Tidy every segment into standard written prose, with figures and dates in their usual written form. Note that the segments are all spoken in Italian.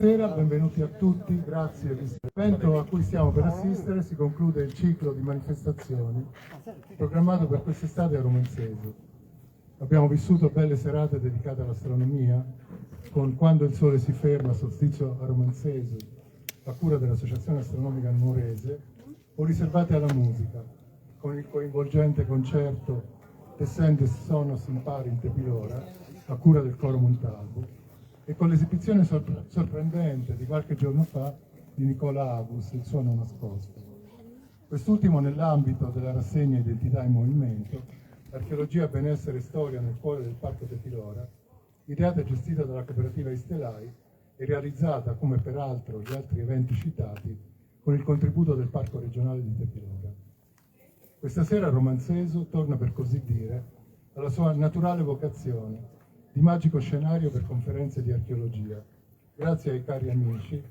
Buonasera, benvenuti a tutti, grazie. L'evento a cui stiamo per assistere si conclude il ciclo di manifestazioni programmato per quest'estate a Romanzese. Abbiamo vissuto belle serate dedicate all'astronomia, con Quando il Sole si ferma, solstizio a Romanzese, a cura dell'Associazione Astronomica Nuorese, o riservate alla musica, con il coinvolgente concerto Descendes Sonos in Pari in Tepilora, a cura del Coro Montalvo, e con l'esibizione sorprendente di qualche giorno fa di Nicola Agus, Il suono nascosto. Quest'ultimo nell'ambito della rassegna Identità in Movimento, Archeologia, Benessere e Storia nel cuore del Parco Tepilora, ideata e gestita dalla cooperativa Istelai e realizzata, come peraltro gli altri eventi citati, con il contributo del Parco regionale di Tepilora. Questa sera Romanzeso torna, per così dire, alla sua naturale vocazione di magico scenario per conferenze di archeologia, grazie ai cari amici,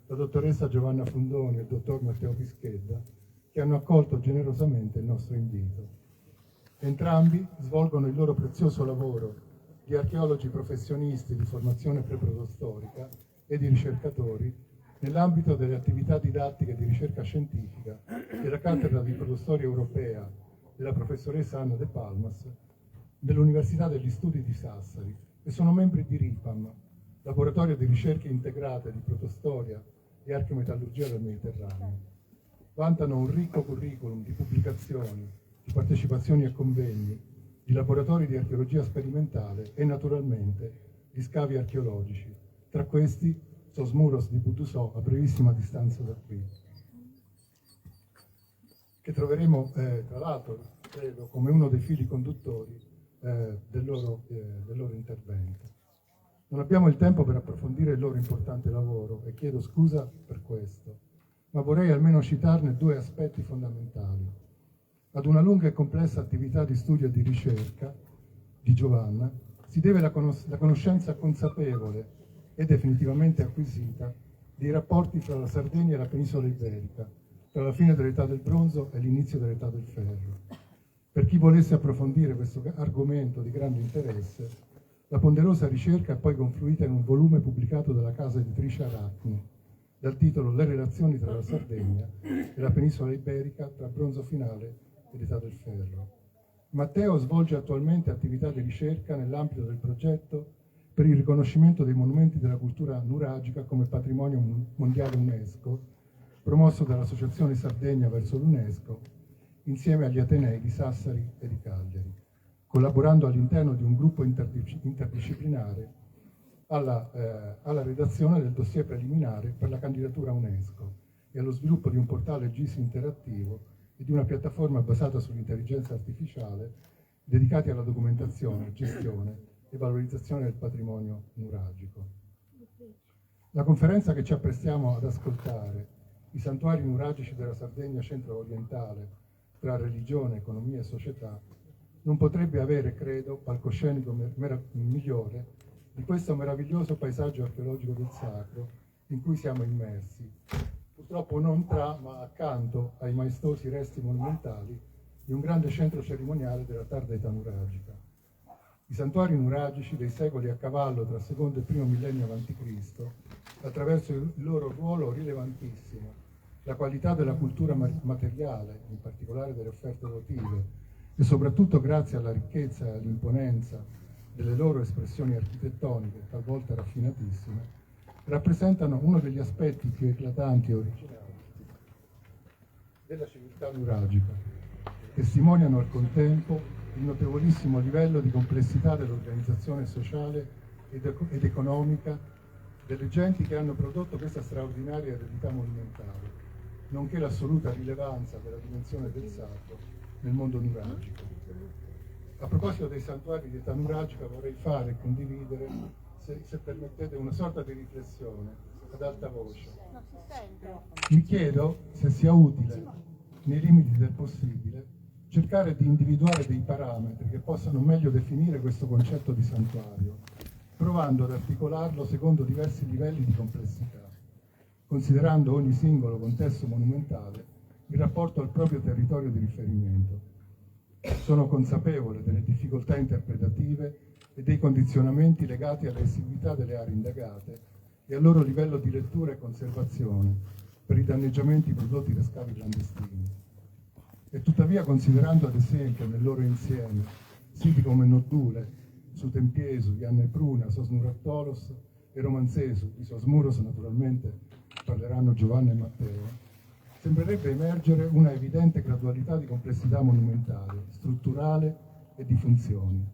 la dottoressa Giovanna Fundoni e il dottor Matteo Pischedda, che hanno accolto generosamente il nostro invito. Entrambi svolgono il loro prezioso lavoro di archeologi professionisti di formazione pre-protostorica e di ricercatori nell'ambito delle attività didattiche di ricerca scientifica della cattedra di protostoria europea della professoressa Anna De Palmas dell'Università degli Studi di Sassari e sono membri di RIPAM, Laboratorio di Ricerche Integrate di Protostoria e Archeometallurgia del Mediterraneo. Vantano un ricco curriculum di pubblicazioni, di partecipazioni a convegni, di laboratori di archeologia sperimentale e naturalmente di scavi archeologici, tra questi Sosmuros di Budusò, a brevissima distanza da qui, che troveremo tra l'altro credo come uno dei fili conduttori del loro intervento. Non abbiamo il tempo per approfondire il loro importante lavoro e chiedo scusa per questo, ma vorrei almeno citarne due aspetti fondamentali. Ad una lunga e complessa attività di studio e di ricerca di Giovanna si deve la conoscenza consapevole e definitivamente acquisita dei rapporti fra la Sardegna e la penisola iberica, tra la fine dell'età del bronzo e l'inizio dell'età del ferro. Per chi volesse approfondire questo argomento di grande interesse, la ponderosa ricerca è poi confluita in un volume pubblicato dalla casa editrice Aracne, dal titolo Le relazioni tra la Sardegna e la penisola iberica tra bronzo finale ed età del ferro. Matteo svolge attualmente attività di ricerca nell'ambito del progetto per il riconoscimento dei monumenti della cultura nuragica come patrimonio mondiale UNESCO, promosso dall'Associazione Sardegna verso l'UNESCO, insieme agli Atenei di Sassari e di Cagliari, collaborando all'interno di un gruppo interdisciplinare alla redazione del dossier preliminare per la candidatura UNESCO e allo sviluppo di un portale GIS interattivo e di una piattaforma basata sull'intelligenza artificiale dedicati alla documentazione, gestione e valorizzazione del patrimonio nuragico. La conferenza che ci apprestiamo ad ascoltare, I santuari nuragici della Sardegna centro-orientale, tra religione, economia e società, non potrebbe avere, credo, palcoscenico migliore di questo meraviglioso paesaggio archeologico del sacro in cui siamo immersi, purtroppo non tra, ma accanto ai maestosi resti monumentali di un grande centro cerimoniale della tarda età nuragica. I santuari nuragici dei secoli a cavallo tra secondo e primo millennio a.C., attraverso il loro ruolo rilevantissimo, la qualità della cultura materiale, in particolare delle offerte votive, e soprattutto grazie alla ricchezza e all'imponenza delle loro espressioni architettoniche, talvolta raffinatissime, rappresentano uno degli aspetti più eclatanti e originali della civiltà nuragica. Testimoniano al contempo il notevolissimo livello di complessità dell'organizzazione sociale ed economica delle genti che hanno prodotto questa straordinaria eredità monumentale, nonché l'assoluta rilevanza della dimensione del sacro nel mondo nuragico. A proposito dei santuari di età nuragica vorrei fare e condividere, se permettete, una sorta di riflessione ad alta voce. Mi chiedo se sia utile, nei limiti del possibile, cercare di individuare dei parametri che possano meglio definire questo concetto di santuario, provando ad articolarlo secondo diversi livelli di complessità, considerando ogni singolo contesto monumentale in rapporto al proprio territorio di riferimento. Sono consapevole delle difficoltà interpretative e dei condizionamenti legati all'esiguità delle aree indagate e al loro livello di lettura e conservazione per i danneggiamenti prodotti da scavi clandestini. E tuttavia, considerando ad esempio nel loro insieme siti come Noddule, Sutempiesu, Ianne Pruna, Sosnuratolos e Romanzesu, di Sosmuros naturalmente parleranno Giovanna e Matteo, sembrerebbe emergere una evidente gradualità di complessità monumentale, strutturale e di funzioni.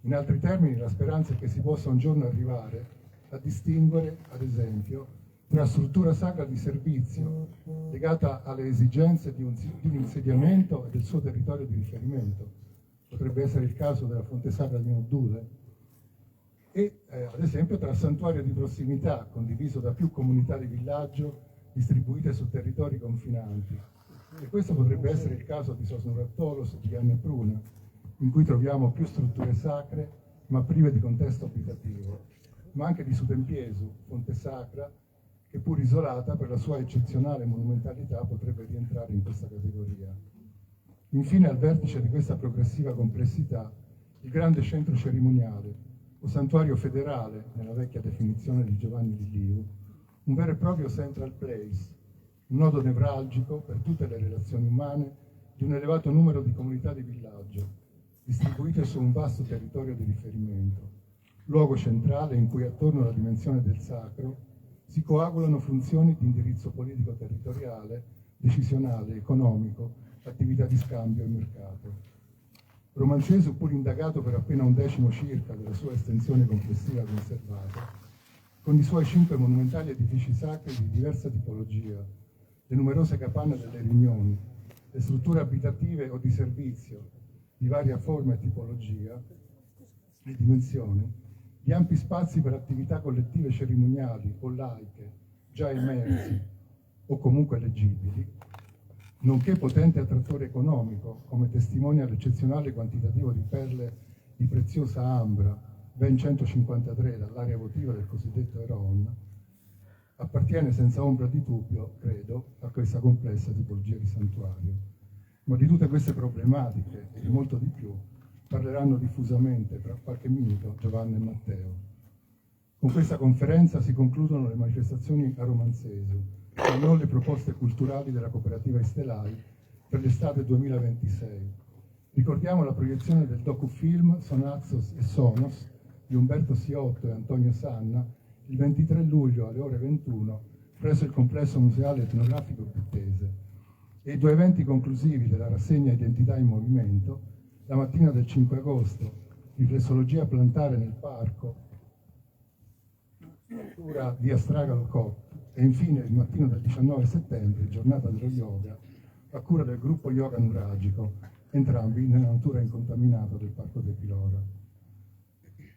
In altri termini, la speranza è che si possa un giorno arrivare a distinguere, ad esempio, tra struttura sacra di servizio legata alle esigenze di un insediamento e del suo territorio di riferimento, potrebbe essere il caso della fonte sacra di Noddule, e ad esempio tra santuario di prossimità condiviso da più comunità di villaggio distribuite su territori confinanti. E questo potrebbe essere il caso di Sosnuratolos e di Ianne Pruna, in cui troviamo più strutture sacre ma prive di contesto abitativo, ma anche di Sutempiesu, fonte sacra, che pur isolata per la sua eccezionale monumentalità potrebbe rientrare in questa categoria. Infine, al vertice di questa progressiva complessità, il grande centro cerimoniale, o santuario federale nella vecchia definizione di Giovanni di Liu, un vero e proprio central place, un nodo nevralgico per tutte le relazioni umane di un elevato numero di comunità di villaggio, distribuite su un vasto territorio di riferimento, luogo centrale in cui attorno alla dimensione del sacro si coagulano funzioni di indirizzo politico territoriale, decisionale, economico, attività di scambio e mercato. Romanzesu, pur indagato per appena un decimo circa della sua estensione complessiva conservata, con i suoi 5 monumentali edifici sacri di diversa tipologia, le numerose capanne delle riunioni, le strutture abitative o di servizio di varia forma e tipologia e dimensione, gli ampi spazi per attività collettive cerimoniali o laiche già emersi o comunque leggibili, nonché potente attrattore economico, come testimonia l'eccezionale quantitativo di perle di preziosa ambra, ben 153 dall'area votiva del cosiddetto Heron, appartiene senza ombra di dubbio, credo, a questa complessa tipologia di santuario. Ma di tutte queste problematiche e di molto di più parleranno diffusamente tra qualche minuto Giovanna e Matteo. Con questa conferenza si concludono le manifestazioni a Romanzesu, ma non le proposte culturali della cooperativa Estelai per l'estate 2026. Ricordiamo la proiezione del docufilm Sonaxos e Sonos di Umberto Siotto e Antonio Sanna il 23 luglio alle ore 21 presso il complesso museale etnografico Pittese, e i 2 eventi conclusivi della rassegna Identità in Movimento, la mattina del 5 agosto, riflessologia plantare nel parco, cura via Stragalo Cop, e infine il mattino del 19 settembre, giornata dello yoga, a cura del gruppo Yoga Nuragico, entrambi nella natura incontaminata del Parco del Pilora.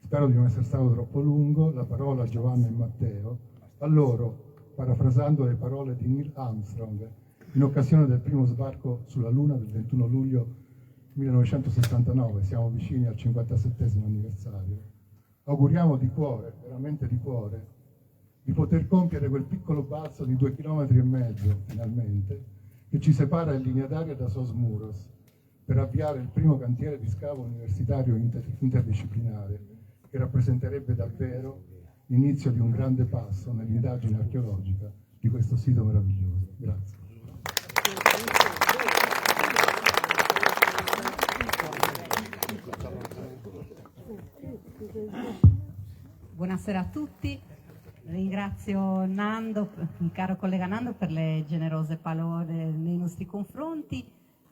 Spero di non essere stato troppo lungo. La parola a Giovanna e Matteo, a loro, parafrasando le parole di Neil Armstrong in occasione del primo sbarco sulla Luna del 21 luglio 1969, siamo vicini al 57° anniversario. Auguriamo di cuore, veramente di cuore, di poter compiere quel piccolo balzo di 2,5 km, finalmente, che ci separa in linea d'aria da Sosmuros, per avviare il primo cantiere di scavo universitario interdisciplinare, che rappresenterebbe davvero l'inizio di un grande passo nell'indagine archeologica di questo sito meraviglioso. Grazie. Buonasera a tutti. Ringrazio Nando, il caro collega Nando, per le generose parole nei nostri confronti.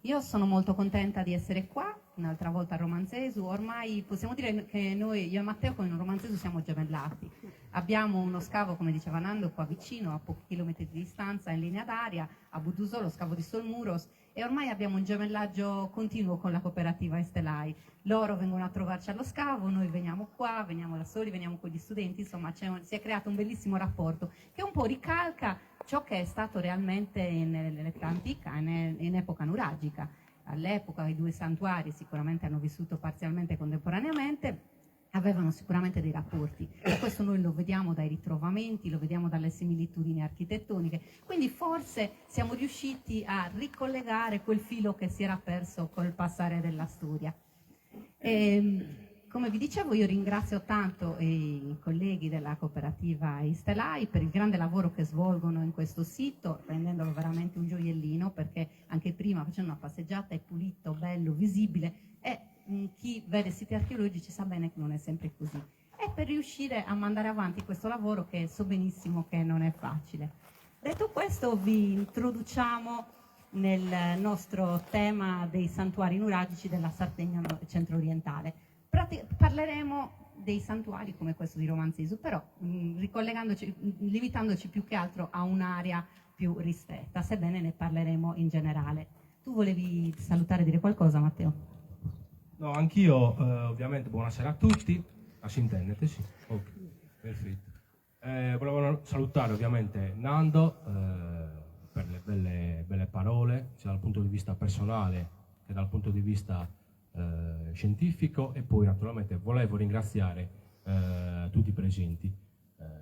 Io sono molto contenta di essere qua, un'altra volta a Romanzesu. Ormai possiamo dire che noi, io e Matteo, con Romanzesu siamo gemellati. Abbiamo uno scavo, come diceva Nando, qua vicino, a pochi chilometri di distanza, in linea d'aria, a Budusò, lo scavo di Solmuros, e ormai abbiamo un gemellaggio continuo con la cooperativa Estelai. Loro vengono a trovarci allo scavo, noi veniamo qua, veniamo da soli, veniamo con gli studenti, insomma si è creato un bellissimo rapporto che un po' ricalca ciò che è stato realmente nell'età antica, in epoca nuragica. All'epoca i 2 santuari sicuramente hanno vissuto parzialmente contemporaneamente, avevano sicuramente dei rapporti, e questo noi lo vediamo dai ritrovamenti, lo vediamo dalle similitudini architettoniche, quindi forse siamo riusciti a ricollegare quel filo che si era perso col passare della storia. come vi dicevo, io ringrazio tanto i colleghi della cooperativa Istelai per il grande lavoro che svolgono in questo sito, rendendolo veramente un gioiellino, perché anche prima facendo una passeggiata è pulito, bello, visibile, e chi vede siti archeologici sa bene che non è sempre così. E per riuscire a mandare avanti questo lavoro, che so benissimo che non è facile. Detto questo, vi introduciamo nel nostro tema dei santuari nuragici della Sardegna centro-orientale. Parleremo dei santuari come questo di Romanzisu, però limitandoci più che altro a un'area più ristretta, sebbene ne parleremo in generale. Tu volevi salutare e dire qualcosa, Matteo? No, anch'io, ovviamente, buonasera a tutti. Si intende, sì? Ok, perfetto. Volevo salutare ovviamente Nando per le belle parole, sia dal punto di vista personale che dal punto di vista scientifico, e poi naturalmente volevo ringraziare tutti i presenti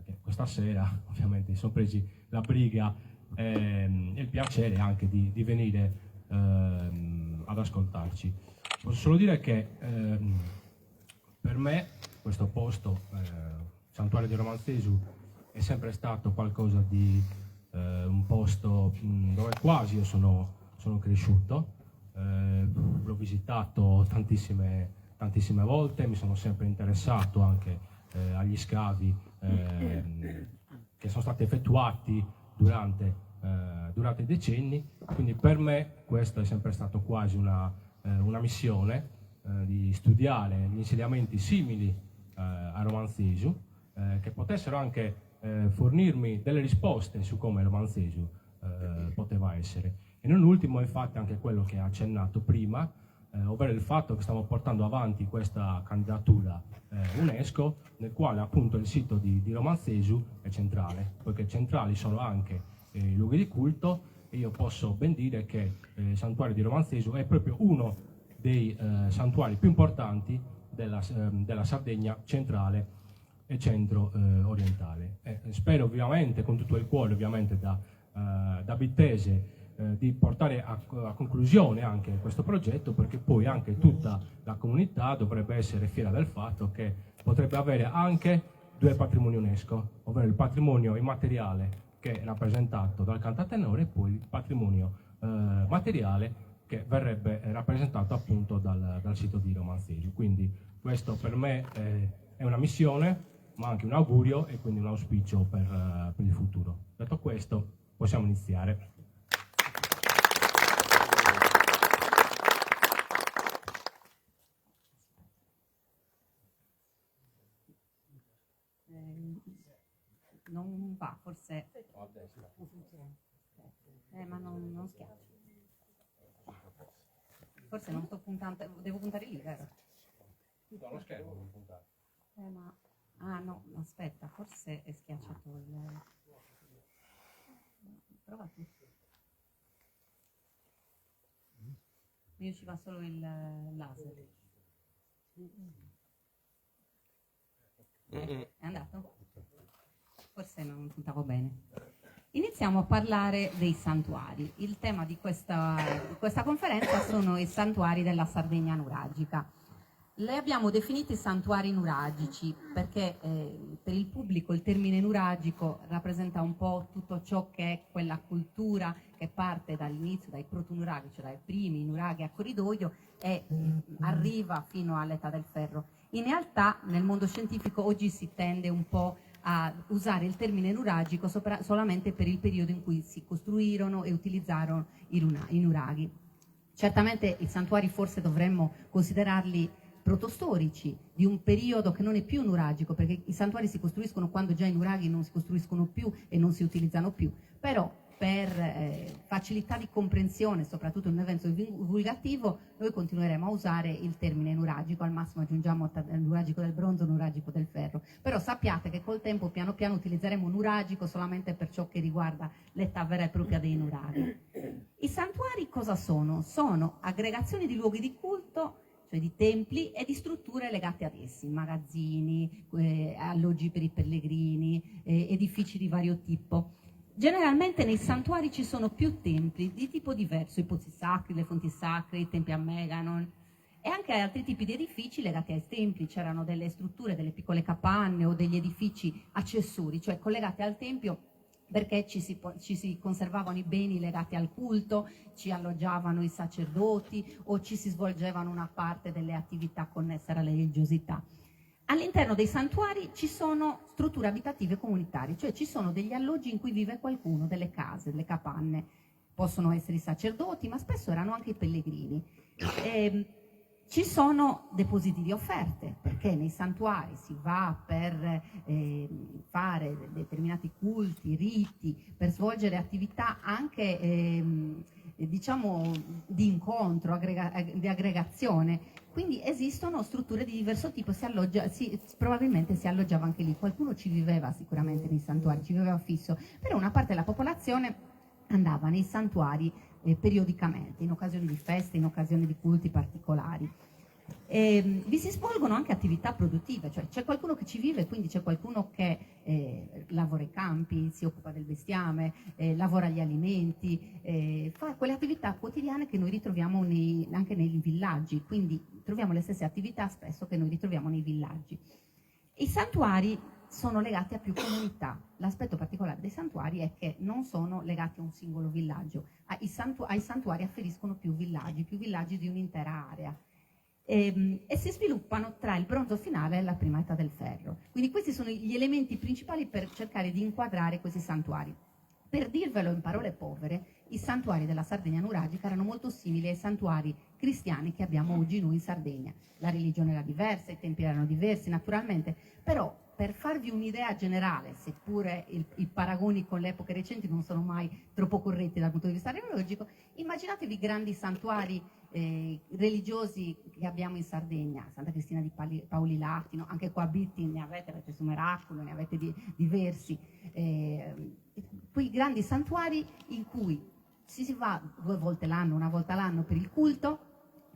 che questa sera ovviamente sono presi la briga e il piacere anche di venire ad ascoltarci. Posso solo dire che per me questo posto, Santuario di Romanzisu, è sempre stato qualcosa di un posto dove quasi io sono cresciuto. L'ho visitato tantissime volte, mi sono sempre interessato anche agli scavi che sono stati effettuati durante i decenni, quindi per me questo è sempre stato quasi una missione di studiare gli insediamenti simili a Romanzisu, che potessero anche fornirmi delle risposte su come Romanzisu poteva essere. E non ultimo, infatti, anche quello che ha accennato prima, ovvero il fatto che stiamo portando avanti questa candidatura UNESCO, nel quale appunto il sito di Romanzisu è centrale, poiché centrali sono anche i luoghi di culto, e io posso ben dire che il santuario di Romanzisu è proprio uno dei santuari più importanti della Sardegna centrale e centro-orientale. Spero ovviamente con tutto il cuore, ovviamente da bittese, di portare a conclusione anche questo progetto, perché poi anche tutta la comunità dovrebbe essere fiera del fatto che potrebbe avere anche due patrimoni UNESCO, ovvero il patrimonio immateriale che è rappresentato dal cantatenore e poi il patrimonio materiale che verrebbe rappresentato appunto dal sito di Romanzisu. Quindi questo per me è una missione, ma anche un augurio e quindi un auspicio per il futuro. Detto questo, possiamo iniziare. Non va, forse. Ma non schiaccio. Forse non sto puntando, devo puntare lì, vero? No, lo schermo devo puntare. Ah no, aspetta, forse è schiacciato il. Prova tu. Io ci va solo il laser. È andato? Forse non puntavo bene. Iniziamo a parlare dei santuari. Il tema di questa conferenza sono i santuari della Sardegna nuragica. Le abbiamo definiti santuari nuragici perché per il pubblico il termine nuragico rappresenta un po' tutto ciò che è quella cultura che parte dall'inizio, dai proto-nuraghi, cioè dai primi nuraghi a corridoio, e arriva fino all'età del ferro. In realtà nel mondo scientifico oggi si tende un po' a usare il termine nuragico solamente per il periodo in cui si costruirono e utilizzarono i nuraghi. Certamente i santuari forse dovremmo considerarli protostorici, di un periodo che non è più nuragico, perché i santuari si costruiscono quando già i nuraghi non si costruiscono più e non si utilizzano più, però per facilità di comprensione, soprattutto in un evento divulgativo, noi continueremo a usare il termine nuragico, al massimo aggiungiamo nuragico del bronzo, nuragico del ferro, però sappiate che col tempo piano piano utilizzeremo nuragico solamente per ciò che riguarda l'età vera e propria dei nuraghi. I santuari cosa sono? Sono aggregazioni di luoghi di culto, cioè di templi e di strutture legate ad essi, magazzini, alloggi per i pellegrini, edifici di vario tipo. Generalmente nei santuari ci sono più templi di tipo diverso, i pozzi sacri, le fonti sacre, i templi a Meganon, e anche altri tipi di edifici legati ai templi. C'erano delle strutture, delle piccole capanne o degli edifici accessori, cioè collegati al tempio, perché ci si conservavano i beni legati al culto, ci alloggiavano i sacerdoti o ci si svolgevano una parte delle attività connesse alla religiosità. All'interno dei santuari ci sono strutture abitative comunitarie, cioè ci sono degli alloggi in cui vive qualcuno, delle case, delle capanne. Possono essere i sacerdoti, ma spesso erano anche i pellegrini. Ci sono depositi di offerte, perché nei santuari si va per fare determinati culti, riti, per svolgere attività anche diciamo di incontro, di aggregazione. Quindi esistono strutture di diverso tipo, probabilmente si alloggiava anche lì. Qualcuno ci viveva sicuramente nei santuari, ci viveva fisso, però una parte della popolazione andava nei santuari periodicamente, in occasioni di feste, in occasioni di culti particolari. Vi si svolgono anche attività produttive, cioè c'è qualcuno che ci vive, quindi c'è qualcuno che lavora i campi, si occupa del bestiame, lavora gli alimenti, fa quelle attività quotidiane che noi ritroviamo anche nei villaggi, quindi troviamo le stesse attività spesso che noi ritroviamo nei villaggi. I santuari sono legati a più comunità. L'aspetto particolare dei santuari è che non sono legati a un singolo villaggio, ai santuari afferiscono più villaggi di un'intera area. E si sviluppano tra il bronzo finale e la prima età del ferro. Quindi questi sono gli elementi principali per cercare di inquadrare questi santuari. Per dirvelo in parole povere, i santuari della Sardegna nuragica erano molto simili ai santuari cristiani che abbiamo oggi noi in Sardegna. La religione era diversa, i tempi erano diversi naturalmente, però per farvi un'idea generale, seppure i paragoni con le epoche recenti non sono mai troppo corretti dal punto di vista archeologico, immaginatevi grandi santuari religiosi che abbiamo in Sardegna, Santa Cristina di Paoli Latino, anche qua a Bitti ne avete su Meraculo, ne avete diversi, quei grandi santuari in cui si va 2 volte l'anno, 1 volta l'anno per il culto,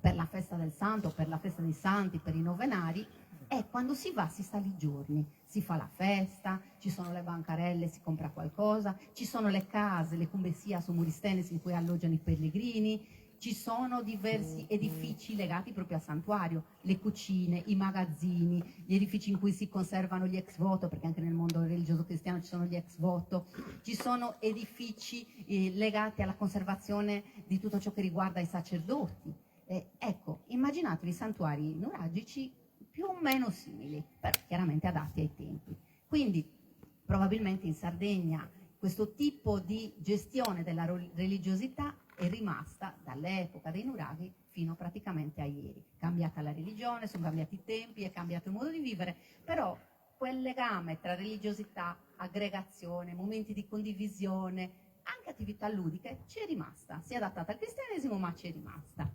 per la festa del santo, per la festa dei santi, per i novenari, e quando si va si sta lì giorni, si fa la festa, ci sono le bancarelle, si compra qualcosa, ci sono le case, le cumbesias o muristenes in cui alloggiano i pellegrini, ci sono diversi edifici legati proprio al santuario, le cucine, i magazzini, gli edifici in cui si conservano gli ex voto, perché anche nel mondo religioso cristiano ci sono gli ex voto, ci sono edifici legati alla conservazione di tutto ciò che riguarda i sacerdoti. Ecco, immaginatevi santuari nuragici più o meno simili, però chiaramente adatti ai tempi. Quindi probabilmente in Sardegna questo tipo di gestione della religiosità è rimasta dall'epoca dei nuraghi fino praticamente a ieri. Cambiata la religione, sono cambiati i tempi, è cambiato il modo di vivere, però quel legame tra religiosità, aggregazione, momenti di condivisione, anche attività ludiche, ci è rimasta. Si è adattata al cristianesimo, ma ci è rimasta.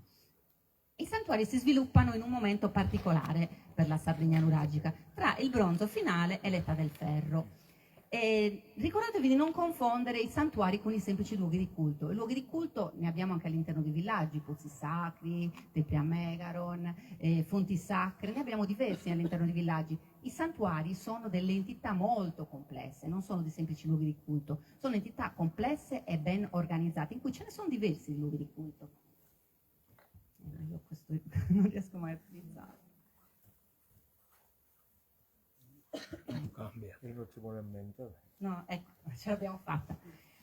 I santuari si sviluppano in un momento particolare per la Sardegna nuragica, tra il bronzo finale e l'età del ferro. Ricordatevi di non confondere i santuari con i semplici luoghi di culto. I luoghi di culto ne abbiamo anche all'interno dei villaggi, pozzi sacri, templi a Megaron, fonti sacre, ne abbiamo diversi all'interno dei villaggi. I santuari sono delle entità molto complesse, non sono dei semplici luoghi di culto, sono entità complesse e ben organizzate, in cui ce ne sono diversi di luoghi di culto. Io questo non riesco mai a utilizzarlo. Non cambia, non ci vuole in mente. No, ecco, ce l'abbiamo fatta.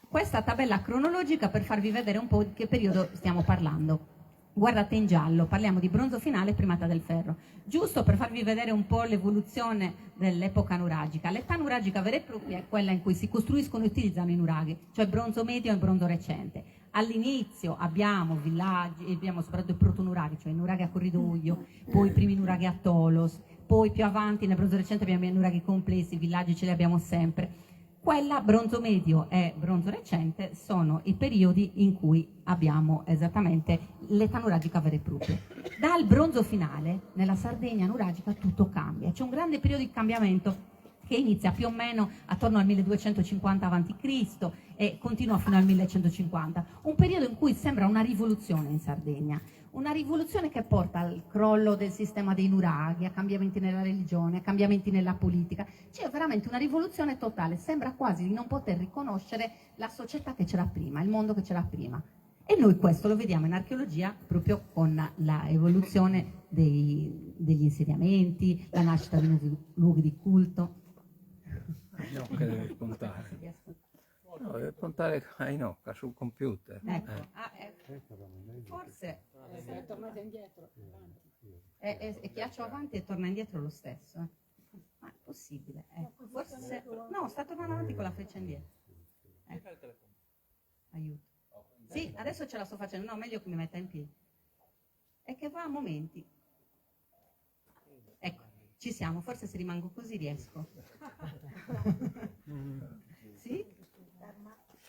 Questa tabella cronologica per farvi vedere un po' di che periodo stiamo parlando. Guardate in giallo, parliamo di bronzo finale e primata del ferro. Giusto per farvi vedere un po' l'evoluzione dell'epoca nuragica. L'età nuragica vera e propria è quella in cui si costruiscono e utilizzano i nuraghi, cioè bronzo medio e bronzo recente. All'inizio abbiamo villaggi, abbiamo soprattutto i protonuraghi, cioè i nuraghi a corridoio, poi i primi nuraghi a tolos, poi più avanti nel bronzo recente abbiamo i nuraghi complessi, i villaggi ce li abbiamo sempre. Quella bronzo medio e bronzo recente sono i periodi in cui abbiamo esattamente l'età nuragica vera e propria. Dal bronzo finale, nella Sardegna nuragica tutto cambia, c'è un grande periodo di cambiamento che inizia più o meno attorno al 1250 a.C. e continua fino al 1150, un periodo in cui sembra una rivoluzione in Sardegna, una rivoluzione che porta al crollo del sistema dei nuraghi, a cambiamenti nella religione, a cambiamenti nella politica. C'è veramente una rivoluzione totale, sembra quasi di non poter riconoscere la società che c'era prima, il mondo che c'era prima. E noi questo lo vediamo in archeologia proprio con la evoluzione degli insediamenti, la nascita di nuovi luoghi di culto. No, che deve spuntare. No, deve puntare a Inocca sul computer. Ecco. Forse È tornata indietro. schiaccio avanti e torna indietro lo stesso. Ma è possibile. Ecco. Forse no, sta tornando avanti con la freccia indietro. Ecco. Aiuto. Sì, adesso ce la sto facendo. No, meglio che mi metta in piedi. È che va a momenti. Ecco, ci siamo. Forse se rimango così riesco. Sì?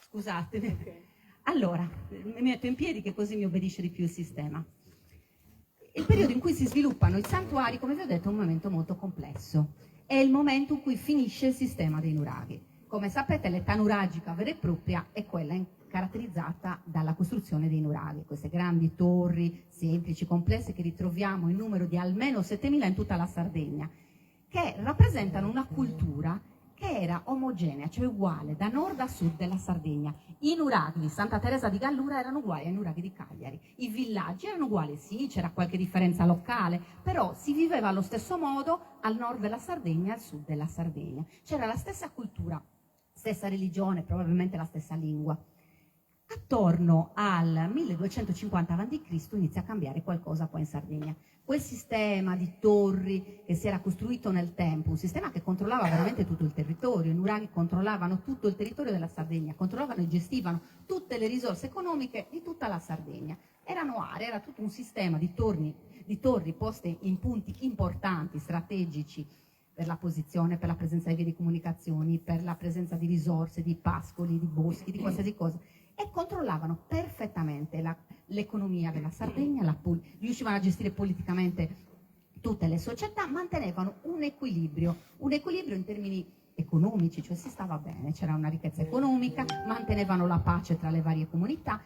Scusatemi. Allora, mi metto in piedi che così mi obbedisce di più il sistema. Il periodo in cui si sviluppano i santuari, come vi ho detto, è un momento molto complesso. È il momento in cui finisce il sistema dei nuraghi. Come sapete, l'età nuragica vera e propria è quella caratterizzata dalla costruzione dei nuraghi, queste grandi torri semplici, complesse, che ritroviamo in numero di almeno 7.000 in tutta la Sardegna, che rappresentano una cultura che era omogenea, cioè uguale da nord a sud della Sardegna. I nuraghi di Santa Teresa di Gallura erano uguali ai nuraghi di Cagliari, i villaggi erano uguali, sì, c'era qualche differenza locale, però si viveva allo stesso modo al nord della Sardegna e al sud della Sardegna. C'era la stessa cultura, stessa religione, probabilmente la stessa lingua. Attorno al 1250 a.C. inizia a cambiare qualcosa qua in Sardegna. Quel sistema di torri che si era costruito nel tempo, un sistema che controllava veramente tutto il territorio, i nuraghi controllavano tutto il territorio della Sardegna, controllavano e gestivano tutte le risorse economiche di tutta la Sardegna. Erano aree, era tutto un sistema di torri poste in punti importanti, strategici, per la posizione, per la presenza di vie di comunicazioni, per la presenza di risorse, di pascoli, di boschi, di qualsiasi cosa, e controllavano perfettamente l'economia della Sardegna, riuscivano a gestire politicamente tutte le società, mantenevano un equilibrio in termini economici, cioè si stava bene, c'era una ricchezza economica, mantenevano la pace tra le varie comunità.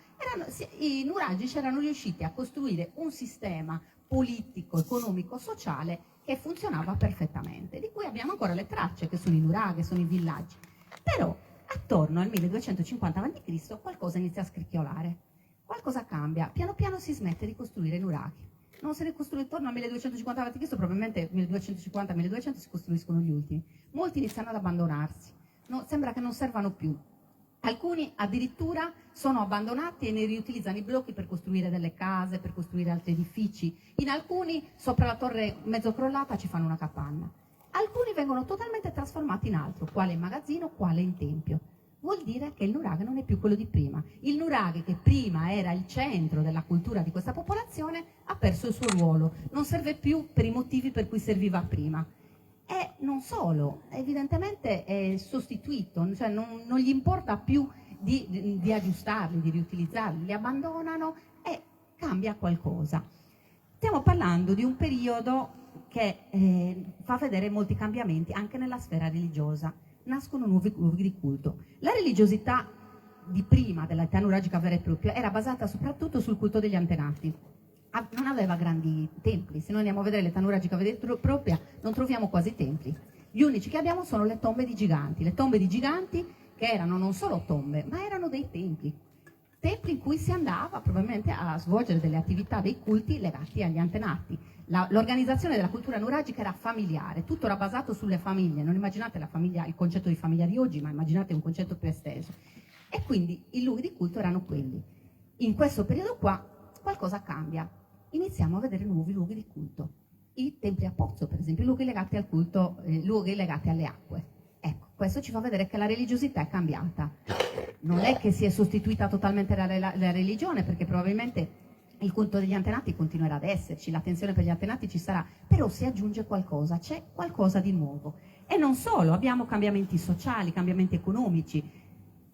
I nuragici erano riusciti a costruire un sistema politico, economico, sociale che funzionava perfettamente, di cui abbiamo ancora le tracce, che sono i nuraghi, sono i villaggi. Però attorno al 1250 a.C. qualcosa inizia a scricchiolare, qualcosa cambia, piano piano si smette di costruire i nuraghi. Non se ne costruisce attorno al 1250 a.C., probabilmente 1250-1200 si costruiscono gli ultimi. Molti iniziano ad abbandonarsi, sembra che non servano più. Alcuni addirittura sono abbandonati e ne riutilizzano i blocchi per costruire delle case, per costruire altri edifici. In alcuni, sopra la torre mezzo crollata, ci fanno una capanna. Alcuni vengono totalmente trasformati in altro, quale in magazzino, quale in tempio. Vuol dire che il nuraghe non è più quello di prima. Il nuraghe, che prima era il centro della cultura di questa popolazione, ha perso il suo ruolo, non serve più per i motivi per cui serviva prima. E non solo, evidentemente è sostituito, cioè non gli importa più di aggiustarli, di riutilizzarli, li abbandonano e cambia qualcosa. Stiamo parlando di un periodo che fa vedere molti cambiamenti anche nella sfera religiosa. Nascono nuovi luoghi di culto. La religiosità di prima dell'età nuragica vera e propria era basata soprattutto sul culto degli antenati. Non aveva grandi templi. Se noi andiamo a vedere l'età nuragica vera e propria non troviamo quasi templi. Gli unici che abbiamo sono le tombe di giganti. Le tombe di giganti che erano non solo tombe, ma erano dei templi. Templi in cui si andava probabilmente a svolgere delle attività, dei culti legati agli antenati. L'organizzazione della cultura nuragica era familiare, tutto era basato sulle famiglie. Non immaginate la famiglia, il concetto di famiglia di oggi, ma immaginate un concetto più esteso. E quindi i luoghi di culto erano quelli. In questo periodo qua qualcosa cambia. Iniziamo a vedere nuovi luoghi di culto. I templi a pozzo, per esempio, luoghi legati al culto, luoghi legati alle acque. Ecco, questo ci fa vedere che la religiosità è cambiata. Non è che si è sostituita totalmente la religione, perché probabilmente il culto degli antenati continuerà ad esserci, l'attenzione per gli antenati ci sarà, però si aggiunge qualcosa, c'è qualcosa di nuovo. E non solo, abbiamo cambiamenti sociali, cambiamenti economici.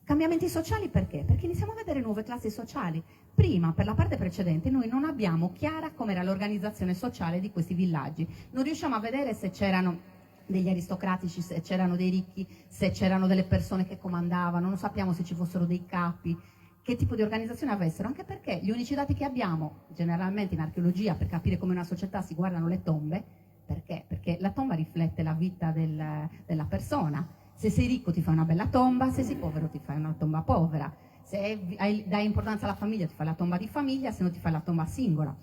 Cambiamenti sociali perché? Perché iniziamo a vedere nuove classi sociali. Prima, per la parte precedente, noi non abbiamo chiara com'era l'organizzazione sociale di questi villaggi. Non riusciamo a vedere se c'erano degli aristocratici, se c'erano dei ricchi, se c'erano delle persone che comandavano, non sappiamo se ci fossero dei capi, che tipo di organizzazione avessero, anche perché gli unici dati che abbiamo generalmente in archeologia per capire come una società si guardano le tombe. Perché? Perché la tomba riflette la vita della persona. Se sei ricco ti fai una bella tomba, se sei povero ti fai una tomba povera. se dai importanza alla famiglia ti fai la tomba di famiglia, se no ti fai la tomba singola.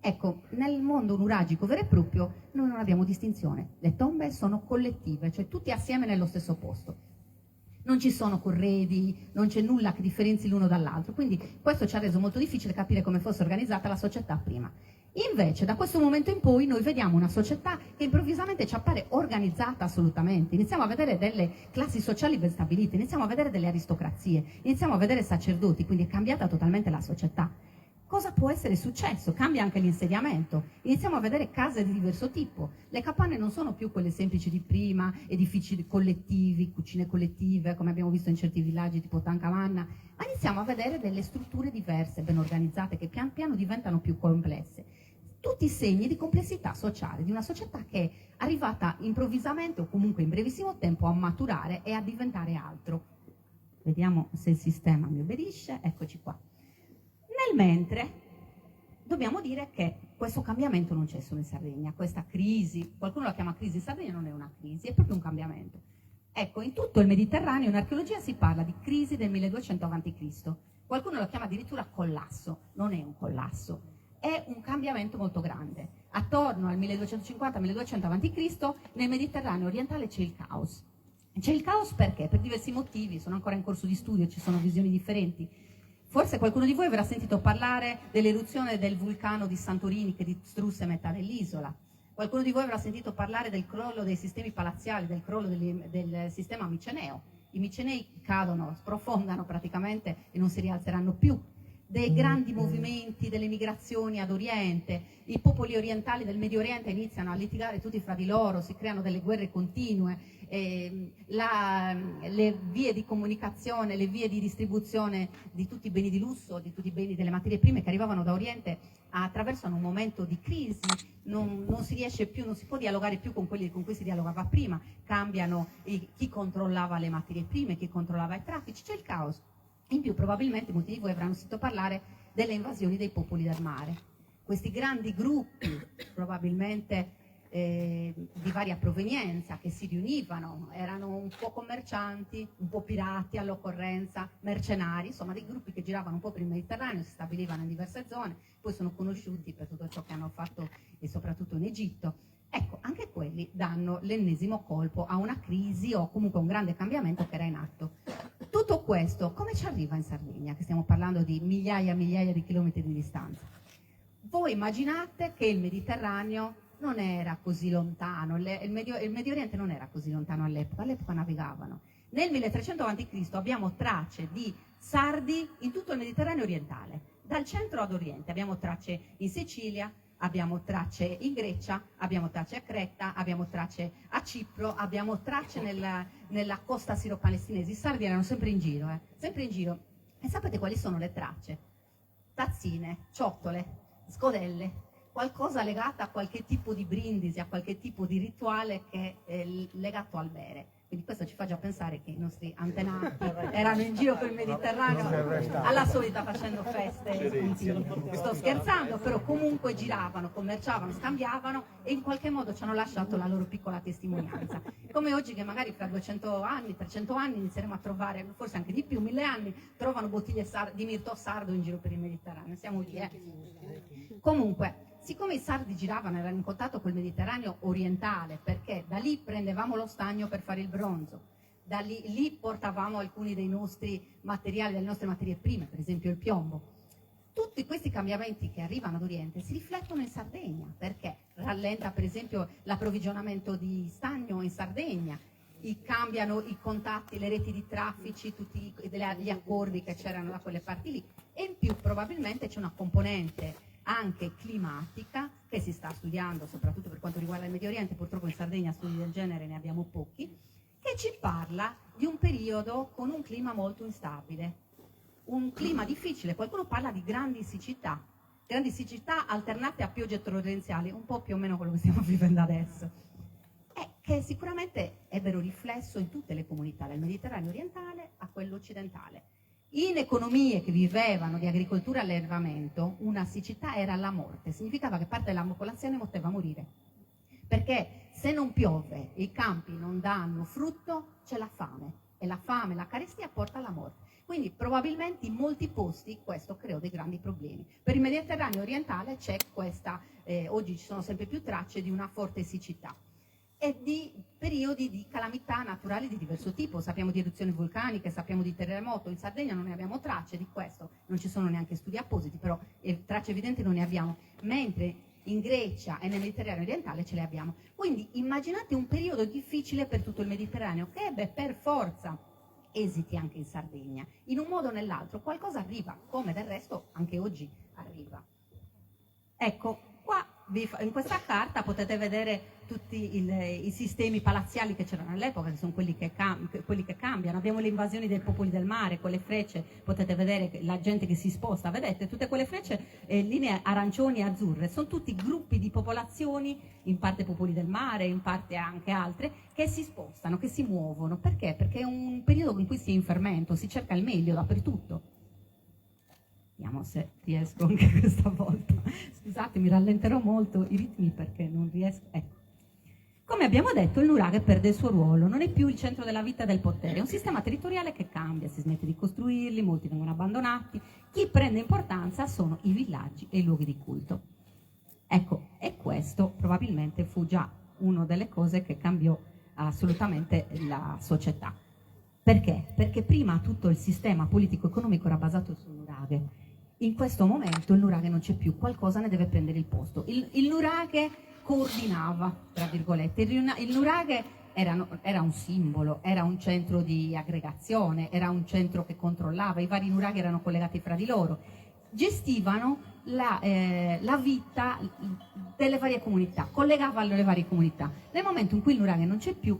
Ecco, nel mondo nuragico vero e proprio noi non abbiamo distinzione, le tombe sono collettive, cioè tutti assieme nello stesso posto. Non ci sono corredi, non c'è nulla che differenzi l'uno dall'altro, quindi questo ci ha reso molto difficile capire come fosse organizzata la società prima. Invece da questo momento in poi noi vediamo una società che improvvisamente ci appare organizzata assolutamente, iniziamo a vedere delle classi sociali ben stabilite, iniziamo a vedere delle aristocrazie, iniziamo a vedere sacerdoti, quindi è cambiata totalmente la società. Cosa può essere successo? Cambia anche l'insediamento, iniziamo a vedere case di diverso tipo, le capanne non sono più quelle semplici di prima, edifici collettivi, cucine collettive come abbiamo visto in certi villaggi tipo Tancamanna, ma iniziamo a vedere delle strutture diverse, ben organizzate, che pian piano diventano più complesse. Tutti i segni di complessità sociale, di una società che è arrivata improvvisamente o comunque in brevissimo tempo a maturare e a diventare altro. Vediamo se il sistema mi obbedisce, eccoci qua. Nel mentre dobbiamo dire che questo cambiamento non c'è solo in Sardegna, questa crisi, qualcuno la chiama crisi in Sardegna, non è una crisi, è proprio un cambiamento. Ecco, in tutto il Mediterraneo in archeologia si parla di crisi del 1200 a.C., qualcuno lo chiama addirittura collasso, non è un collasso, è un cambiamento molto grande. Attorno al 1250-1200 a.C. nel Mediterraneo orientale c'è il caos. C'è il caos perché? Per diversi motivi, sono ancora in corso di studio, ci sono visioni differenti. Forse qualcuno di voi avrà sentito parlare dell'eruzione del vulcano di Santorini che distrusse metà dell'isola. Qualcuno di voi avrà sentito parlare del crollo dei sistemi palaziali, del crollo del sistema miceneo. I micenei cadono, sprofondano praticamente e non si rialzeranno più. Dei grandi movimenti, delle migrazioni ad Oriente, i popoli orientali del Medio Oriente iniziano a litigare tutti fra di loro, si creano delle guerre continue, le vie di comunicazione, le vie di distribuzione di tutti i beni di lusso, di tutti i beni delle materie prime che arrivavano da Oriente attraversano un momento di crisi, non si riesce più, non si può dialogare più con quelli con cui si dialogava prima, cambiano chi controllava le materie prime, chi controllava i traffici, c'è il caos. In più probabilmente molti di voi avranno sentito parlare delle invasioni dei popoli del mare. Questi grandi gruppi, probabilmente di varia provenienza, che si riunivano, erano un po' commercianti, un po' pirati all'occorrenza, mercenari, insomma dei gruppi che giravano un po' per il Mediterraneo, si stabilivano in diverse zone, poi sono conosciuti per tutto ciò che hanno fatto e soprattutto in Egitto. Ecco, anche quelli danno l'ennesimo colpo a una crisi o comunque un grande cambiamento che era in atto. Tutto questo come ci arriva in Sardegna, che stiamo parlando di migliaia e migliaia di chilometri di distanza? Voi immaginate che il Mediterraneo non era così lontano, il Medio Oriente non era così lontano all'epoca navigavano. Nel 1300 a.C. abbiamo tracce di sardi in tutto il Mediterraneo orientale, dal centro ad oriente, abbiamo tracce in Sicilia, abbiamo tracce in Grecia, abbiamo tracce a Creta, abbiamo tracce a Cipro, abbiamo tracce nella costa siro-palestinese. I sardi erano sempre in giro, sempre in giro. E sapete quali sono le tracce? Tazzine, ciotole, scodelle, qualcosa legato a qualche tipo di brindisi, a qualche tipo di rituale che è legato al bere. Quindi questo ci fa già pensare che i nostri antenati erano in giro per il Mediterraneo alla solita facendo feste continue. Sto scherzando, però comunque giravano, commerciavano, scambiavano e in qualche modo ci hanno lasciato la loro piccola testimonianza. Come oggi che magari fra 200 anni, 300 anni inizieremo a trovare, forse anche di più, 1000 anni, trovano bottiglie di mirto sardo in giro per il Mediterraneo. Siamo lì, Comunque, siccome i sardi giravano, erano in contatto col Mediterraneo orientale, perché da lì prendevamo lo stagno per fare il bronzo, da lì portavamo alcuni dei nostri materiali, delle nostre materie prime, per esempio il piombo. Tutti questi cambiamenti che arrivano ad Oriente si riflettono in Sardegna, perché rallenta per esempio l'approvvigionamento di stagno in Sardegna, cambiano i contatti, le reti di traffici, tutti gli accordi che c'erano da quelle parti lì, e in più probabilmente c'è una componente anche climatica che si sta studiando soprattutto per quanto riguarda il Medio Oriente, purtroppo in Sardegna studi del genere ne abbiamo pochi, che ci parla di un periodo con un clima molto instabile, un clima difficile, qualcuno parla di grandi siccità alternate a piogge torrenziali, un po' più o meno quello che stiamo vivendo adesso, e che sicuramente ebbero riflesso in tutte le comunità, dal Mediterraneo orientale a quello occidentale. In economie che vivevano di agricoltura e allevamento, una siccità era la morte, significava che parte della popolazione poteva morire, perché se non piove e i campi non danno frutto, c'è la fame. e la fame, la carestia porta alla morte. Quindi probabilmente in molti posti questo creò dei grandi problemi. Per il Mediterraneo orientale c'è questa, oggi ci sono sempre più tracce di una forte siccità e di periodi di calamità naturali di diverso tipo. Sappiamo di eruzioni vulcaniche, sappiamo di terremoto. In Sardegna non ne abbiamo tracce di questo, non ci sono neanche studi appositi, però tracce evidenti non ne abbiamo, mentre in Grecia e nel Mediterraneo orientale ce le abbiamo. Quindi immaginate un periodo difficile per tutto il Mediterraneo che ebbe per forza esiti anche in Sardegna. In un modo o nell'altro qualcosa arriva, come del resto anche oggi arriva. Ecco, qua in questa carta potete vedere tutti i sistemi palaziali che c'erano all'epoca, che sono quelli che cambiano. Abbiamo le invasioni dei popoli del mare, quelle frecce, potete vedere la gente che si sposta, vedete, tutte quelle frecce, linee arancioni e azzurre, sono tutti gruppi di popolazioni, in parte popoli del mare, in parte anche altre, che si spostano, che si muovono. Perché? Perché è un periodo in cui si è in fermento, si cerca il meglio dappertutto. Vediamo se riesco anche questa volta. Scusate, mi rallenterò molto i ritmi perché non riesco. Ecco. Come abbiamo detto, il nuraghe perde il suo ruolo, non è più il centro della vita e del potere, è un sistema territoriale che cambia, si smette di costruirli, molti vengono abbandonati, chi prende importanza sono i villaggi e i luoghi di culto. Ecco, e questo probabilmente fu già una delle cose che cambiò assolutamente la società. Perché? Perché prima tutto il sistema politico-economico era basato sul nuraghe. In questo momento il nuraghe non c'è più, qualcosa ne deve prendere il posto. Il nuraghe coordinava, tra virgolette, il nuraghe era un simbolo, era un centro di aggregazione, era un centro che controllava, i vari nuraghe erano collegati fra di loro, gestivano la vita delle varie comunità, collegavano le varie comunità. Nel momento in cui il nuraghe non c'è più,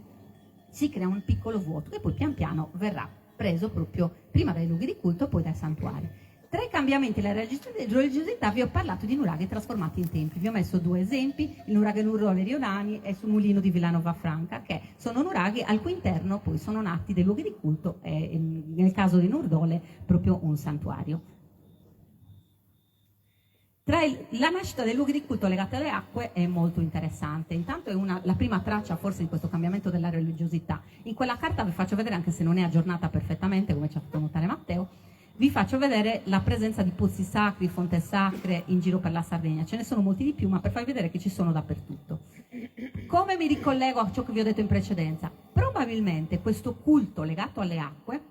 si crea un piccolo vuoto che poi pian piano verrà preso proprio prima dai luoghi di culto e poi dai santuari. Tra i cambiamenti e la religiosità vi ho parlato di nuraghe trasformati in templi. Vi ho messo due esempi, il nuraghe Nurdole Riolani e sul mulino di Villanova Franca, che sono nuraghe al cui interno poi sono nati dei luoghi di culto e nel caso di Nurdole proprio un santuario. La nascita dei luoghi di culto legati alle acque è molto interessante. Intanto è la prima traccia forse di questo cambiamento della religiosità. In quella carta vi faccio vedere, anche se non è aggiornata perfettamente come ci ha fatto notare Matteo, vi faccio vedere la presenza di pozzi sacri, fonti sacre in giro per la Sardegna. Ce ne sono molti di più, ma per farvi vedere che ci sono dappertutto. Come mi ricollego a ciò che vi ho detto in precedenza? Probabilmente questo culto legato alle acque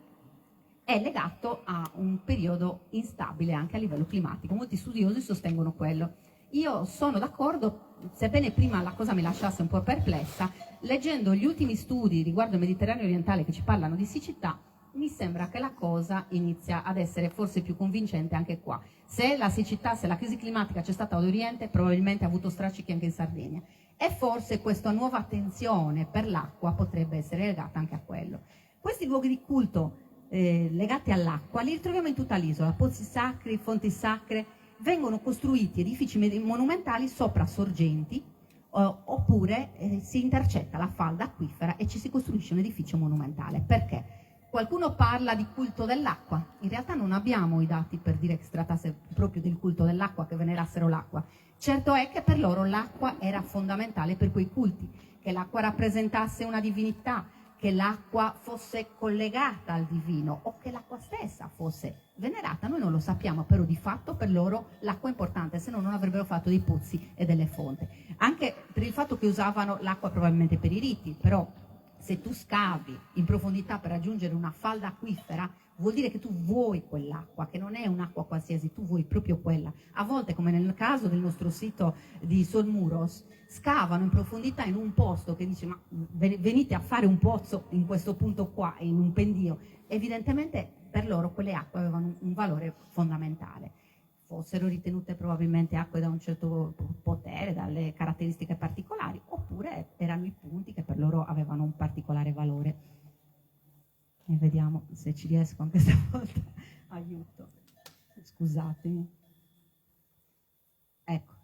è legato a un periodo instabile anche a livello climatico. Molti studiosi sostengono quello. Io sono d'accordo, sebbene prima la cosa mi lasciasse un po' perplessa, leggendo gli ultimi studi riguardo il Mediterraneo orientale che ci parlano di siccità, mi sembra che la cosa inizia ad essere forse più convincente anche qua. Se la siccità, se la crisi climatica c'è stata ad Oriente, probabilmente ha avuto strascichi anche in Sardegna. E forse questa nuova attenzione per l'acqua potrebbe essere legata anche a quello. Questi luoghi di culto legati all'acqua li ritroviamo in tutta l'isola, pozzi sacri, fonti sacre, vengono costruiti edifici monumentali sopra sorgenti oppure si intercetta la falda acquifera e ci si costruisce un edificio monumentale. Perché? Qualcuno parla di culto dell'acqua, in realtà non abbiamo i dati per dire che si trattasse proprio del culto dell'acqua, che venerassero l'acqua. Certo è che per loro l'acqua era fondamentale per quei culti, che l'acqua rappresentasse una divinità, che l'acqua fosse collegata al divino o che l'acqua stessa fosse venerata. Noi non lo sappiamo, però di fatto per loro l'acqua è importante, se no non avrebbero fatto dei pozzi e delle fonti. Anche per il fatto che usavano l'acqua probabilmente per i riti, però se tu scavi in profondità per raggiungere una falda acquifera, vuol dire che tu vuoi quell'acqua, che non è un'acqua qualsiasi, tu vuoi proprio quella. A volte, come nel caso del nostro sito di Solmuros, scavano in profondità in un posto che dice ma venite a fare un pozzo in questo punto qua, in un pendio. Evidentemente per loro quelle acque avevano un valore fondamentale. Fossero ritenute probabilmente acque da un certo potere, dalle caratteristiche particolari, oppure erano i punti che per loro avevano un particolare valore. E vediamo se ci riesco anche stavolta. Aiuto. Scusatemi. Ecco.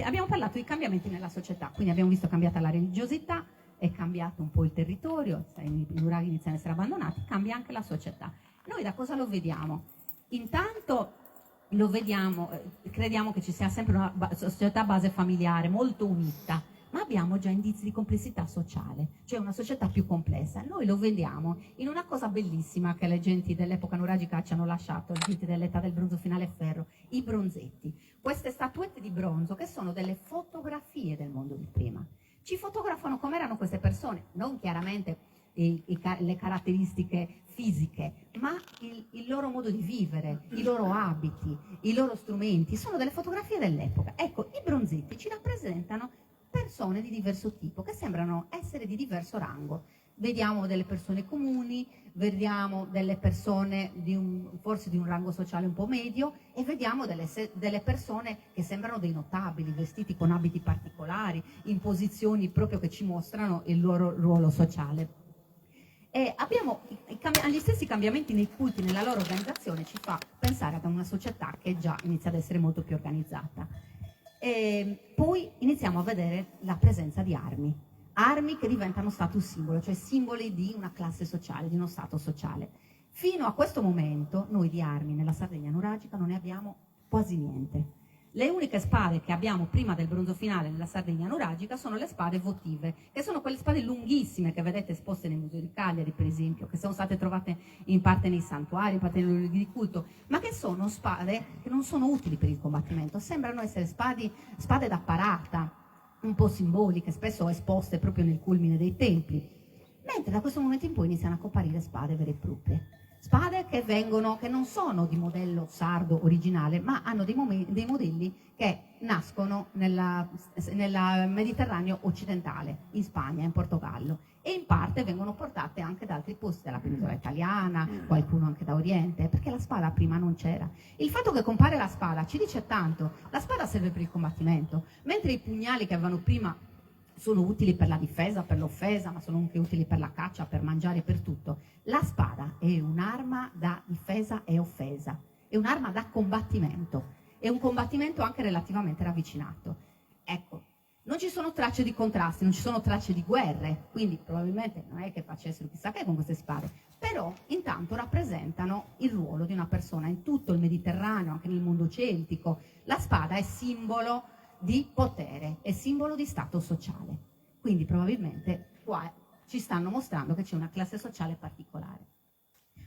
Abbiamo parlato di cambiamenti nella società, quindi abbiamo visto cambiata la religiosità, è cambiato un po' il territorio, i nuraghi iniziano a essere abbandonati, cambia anche la società. Noi da cosa lo vediamo? Intanto lo vediamo, crediamo che ci sia sempre una società a base familiare molto unita, ma abbiamo già indizi di complessità sociale, cioè una società più complessa. Noi lo vediamo in una cosa bellissima che le genti dell'epoca nuragica ci hanno lasciato, le genti dell'età del bronzo finale e ferro, i bronzetti. Queste statuette di bronzo che sono delle fotografie del mondo di prima. Ci fotografano come erano queste persone, non chiaramente le caratteristiche fisiche, ma il loro modo di vivere, i loro abiti, i loro strumenti, sono delle fotografie dell'epoca. Ecco, i bronzetti ci rappresentano persone di diverso tipo, che sembrano essere di diverso rango. Vediamo delle persone comuni, vediamo delle persone forse di un rango sociale un po' medio, e vediamo delle persone che sembrano dei notabili, vestiti con abiti particolari, in posizioni proprio che ci mostrano il loro ruolo sociale. E abbiamo gli stessi cambiamenti nei culti, nella loro organizzazione, ci fa pensare ad una società che già inizia ad essere molto più organizzata. E poi iniziamo a vedere la presenza di armi che diventano status simbolo, cioè simboli di una classe sociale, di uno stato sociale. Fino a questo momento noi di armi nella Sardegna nuragica non ne abbiamo quasi niente. Le uniche spade che abbiamo prima del bronzo finale nella Sardegna nuragica sono le spade votive, che sono quelle spade lunghissime che vedete esposte nel Museo di Cagliari, per esempio, che sono state trovate in parte nei santuari, in parte nei luoghi di culto, ma che sono spade che non sono utili per il combattimento, sembrano essere spade da parata, un po' simboliche, spesso esposte proprio nel culmine dei templi, mentre da questo momento in poi iniziano a comparire spade vere e proprie. Spade che non sono di modello sardo originale, ma hanno dei modelli che nascono nel Mediterraneo occidentale, in Spagna, in Portogallo, e in parte vengono portate anche da altri posti della penisola italiana, qualcuno anche da Oriente, perché la spada prima non c'era. Il fatto che compare la spada ci dice tanto. La spada serve per il combattimento, mentre i pugnali che avevano prima sono utili per la difesa, per l'offesa, ma sono anche utili per la caccia, per mangiare, per tutto. La spada è un'arma da difesa e offesa, è un'arma da combattimento, è un combattimento anche relativamente ravvicinato. Ecco, non ci sono tracce di contrasti, non ci sono tracce di guerre, quindi probabilmente non è che facessero chissà che con queste spade, però intanto rappresentano il ruolo di una persona in tutto il Mediterraneo, anche nel mondo celtico. La spada è simbolo di potere, è simbolo di stato sociale, quindi probabilmente qua ci stanno mostrando che c'è una classe sociale particolare.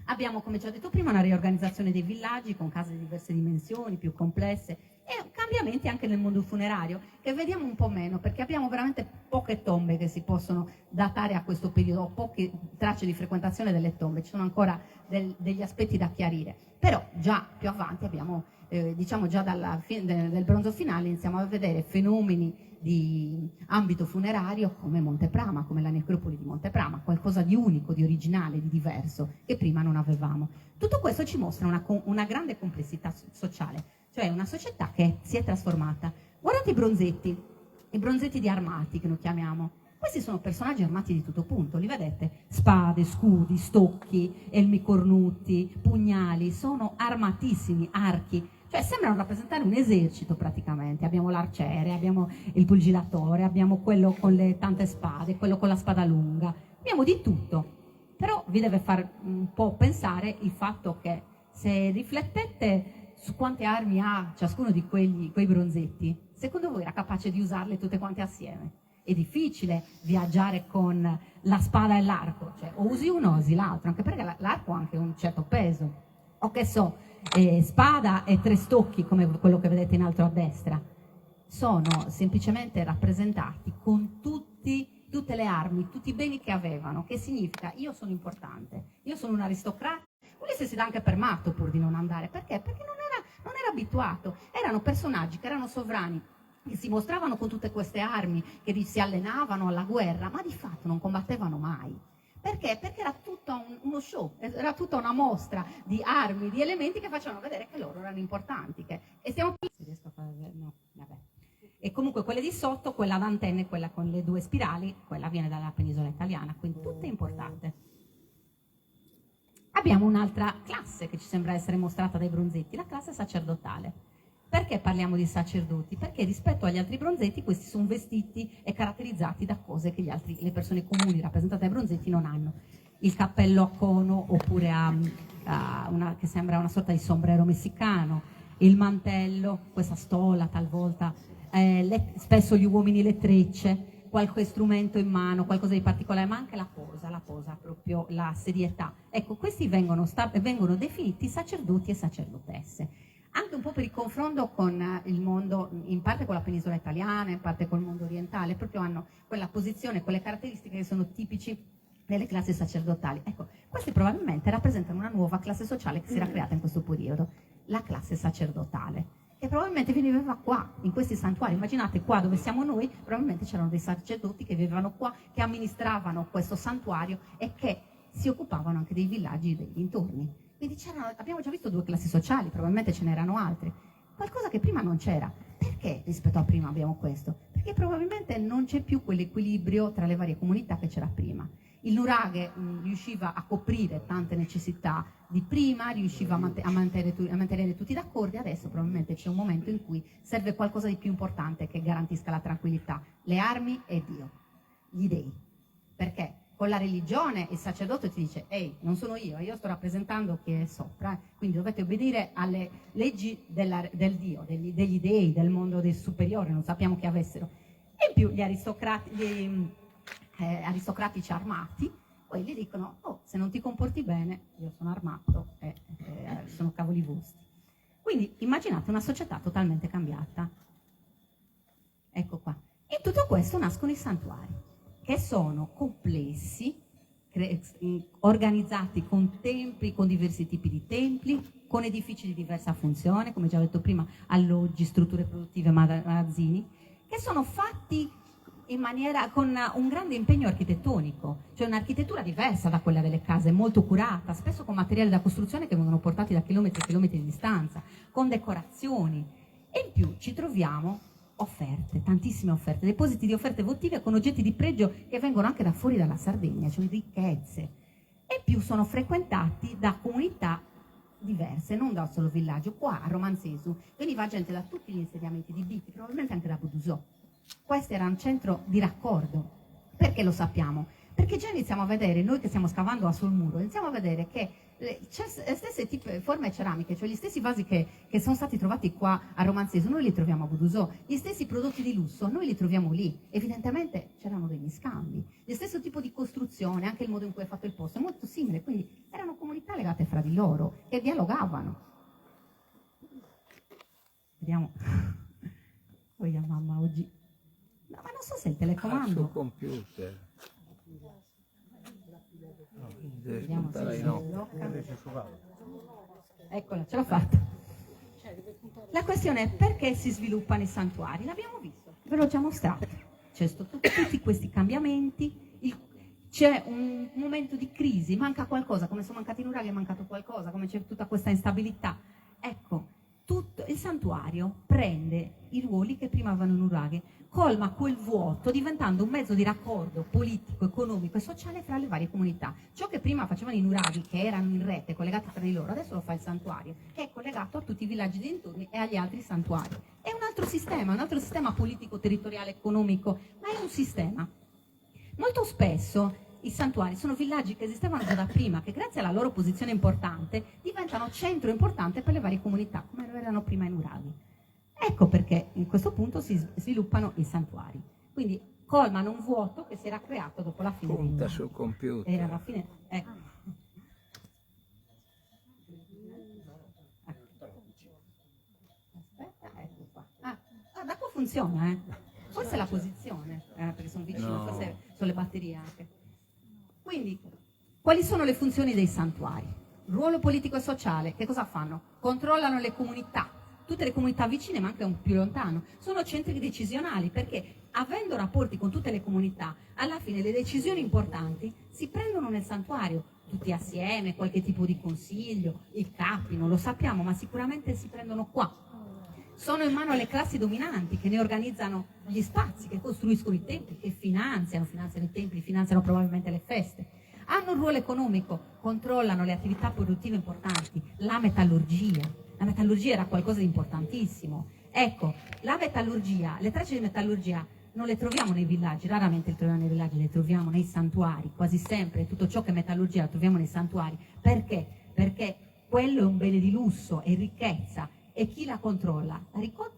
Abbiamo, come già detto prima, una riorganizzazione dei villaggi con case di diverse dimensioni, più complesse, e cambiamenti anche nel mondo funerario, che vediamo un po' meno, perché abbiamo veramente poche tombe che si possono datare a questo periodo, poche tracce di frequentazione delle tombe, ci sono ancora degli aspetti da chiarire, però già più avanti abbiamo diciamo già dalla fine del bronzo finale iniziamo a vedere fenomeni di ambito funerario come Monteprama, come la necropoli di Monteprama, qualcosa di unico, di originale, di diverso, che prima non avevamo. Tutto questo ci mostra una grande complessità sociale, cioè una società che si è trasformata. Guardate i bronzetti di armati che noi chiamiamo. Questi sono personaggi armati di tutto punto, li vedete? Spade, scudi, stocchi, elmi cornuti, pugnali, sono armatissimi, archi. Cioè sembrano rappresentare un esercito praticamente. Abbiamo l'arciere, abbiamo il pugilatore, abbiamo quello con le tante spade, quello con la spada lunga, abbiamo di tutto. Però vi deve far un po' pensare il fatto che se riflettete su quante armi ha ciascuno di quei bronzetti, secondo voi era capace di usarle tutte quante assieme? È difficile viaggiare con la spada e l'arco, cioè o usi uno o usi l'altro, anche perché l'arco ha anche un certo peso. O che so, spada e 3 stocchi come quello che vedete in alto a destra sono semplicemente rappresentati con tutte le armi, tutti i beni che avevano, che significa io sono importante, io sono un aristocratico. Ulisse si dà anche per matto pur di non andare, perché? Perché non era abituato, erano personaggi che erano sovrani, che si mostravano con tutte queste armi, che si allenavano alla guerra, ma di fatto non combattevano mai. Perché? Perché era tutto uno show, era tutta una mostra di armi, di elementi che facevano vedere che loro erano importanti. E stiamo parlando, se riesco a fare, no, vabbè. E comunque quelle di sotto, quella ad antenne, quella con le 2 spirali, quella viene dalla penisola italiana, quindi tutte importante. Abbiamo un'altra classe che ci sembra essere mostrata dai bronzetti, la classe sacerdotale. Perché parliamo di sacerdoti? Perché rispetto agli altri bronzetti questi sono vestiti e caratterizzati da cose che le persone comuni rappresentate dai bronzetti non hanno. Il cappello a cono oppure che sembra una sorta di sombrero messicano, il mantello, questa stola talvolta, spesso gli uomini le trecce. qualche strumento in mano, qualcosa di particolare, ma anche la posa, proprio la serietà. Ecco, questi vengono definiti sacerdoti e sacerdotesse. Anche un po' per il confronto con il mondo, in parte con la penisola italiana, in parte col mondo orientale, proprio hanno quella posizione, quelle caratteristiche che sono tipici delle classi sacerdotali. Ecco, queste probabilmente rappresentano una nuova classe sociale che si era creata in questo periodo, la classe sacerdotale, che probabilmente viveva qua, in questi santuari. Immaginate qua dove siamo noi, probabilmente c'erano dei sacerdoti che vivevano qua, che amministravano questo santuario e che si occupavano anche dei villaggi dei dintorni. Quindi abbiamo già visto due classi sociali, probabilmente ce n'erano altre. Qualcosa che prima non c'era. Perché rispetto a prima abbiamo questo? Perché probabilmente non c'è più quell'equilibrio tra le varie comunità che c'era prima. Il nuraghe riusciva a coprire tante necessità di prima, riusciva a mantenere tutti d'accordo, e adesso probabilmente c'è un momento in cui serve qualcosa di più importante che garantisca la tranquillità. Le armi e Dio, gli dei. Perché? Con la religione il sacerdote ti dice: ehi, non sono io sto rappresentando chi è sopra, quindi dovete obbedire alle leggi del Dio, degli dei, del mondo del superiore, non sappiamo chi avessero. E in più gli aristocratici armati, poi gli dicono: oh, se non ti comporti bene, io sono armato e sono cavoli vostri. Quindi immaginate una società totalmente cambiata. Ecco qua. In tutto questo nascono i santuari, che sono complessi, organizzati con templi, con diversi tipi di templi, con edifici di diversa funzione, come già detto prima, alloggi, strutture produttive, magazzini, che sono fatti in maniera con un grande impegno architettonico, cioè un'architettura diversa da quella delle case, molto curata, spesso con materiali da costruzione che vengono portati da chilometri e chilometri di distanza, con decorazioni. E in più ci troviamo offerte, tantissime offerte, depositi di offerte votive con oggetti di pregio che vengono anche da fuori dalla Sardegna, cioè ricchezze. E in più sono frequentati da comunità diverse, non da un solo villaggio. Qua a Romanzesu veniva gente da tutti gli insediamenti di Biti, probabilmente anche da Budusò. Questo era un centro di raccordo. Perché lo sappiamo? Perché già iniziamo a vedere, noi che stiamo scavando sul muro, iniziamo a vedere che le stesse forme ceramiche, cioè gli stessi vasi che sono stati trovati qua a Romanzesu, noi li troviamo a Budusò, gli stessi prodotti di lusso, noi li troviamo lì. Evidentemente c'erano degli scambi, lo stesso tipo di costruzione, anche il modo in cui è fatto il posto è molto simile, quindi erano comunità legate fra di loro, che dialogavano. Vediamo, poi a mamma oggi, no, ma non so se il telecomando... Sul computer. Vediamo se si blocca. Eccola, ce l'ho fatta. La questione è: perché si sviluppano i santuari? L'abbiamo visto, ve l'ho già mostrato. C'è tutti questi cambiamenti, c'è un momento di crisi, manca qualcosa, come sono mancati i nuraghi, è mancato qualcosa, come c'è tutta questa instabilità. Ecco, tutto il santuario prende i ruoli che prima avevano i nuraghi, colma quel vuoto diventando un mezzo di raccordo politico, economico e sociale fra le varie comunità. Ciò che prima facevano i nuraghi, che erano in rete, collegati tra di loro, adesso lo fa il santuario, che è collegato a tutti i villaggi dintorni e agli altri santuari. È un altro sistema politico, territoriale, economico, ma è un sistema. Molto spesso i santuari sono villaggi che esistevano già da prima, che grazie alla loro posizione importante diventano centro importante per le varie comunità, come lo erano prima i nuraghi. Ecco perché in questo punto si sviluppano i santuari. Quindi colmano un vuoto che si era creato dopo la fine dei nuraghi. sul computer. Era la fine... Ecco. Aspetta, ecco qua. Da qua funziona, Forse è la posizione, perché sono vicino, No. forse sono le batterie anche. Quindi, quali sono le funzioni dei santuari? Ruolo politico e sociale, che cosa fanno? Controllano le comunità, tutte le comunità vicine, ma anche un più lontano. Sono centri decisionali, perché avendo rapporti con tutte le comunità, alla fine le decisioni importanti si prendono nel santuario, tutti assieme, qualche tipo di consiglio, i capi, non lo sappiamo, ma sicuramente si prendono qua. Sono in mano alle classi dominanti che ne organizzano gli spazi, che costruiscono i templi, che finanziano i templi, finanziano probabilmente le feste. Hanno un ruolo economico, controllano le attività produttive importanti, la metallurgia. La metallurgia era qualcosa di importantissimo. Ecco, la metallurgia, le tracce di metallurgia non le troviamo nei villaggi, raramente le troviamo nei villaggi, le troviamo nei santuari, quasi sempre. Tutto ciò che è metallurgia lo troviamo nei santuari. Perché? Perché quello è un bene di lusso, è ricchezza. E chi la controlla?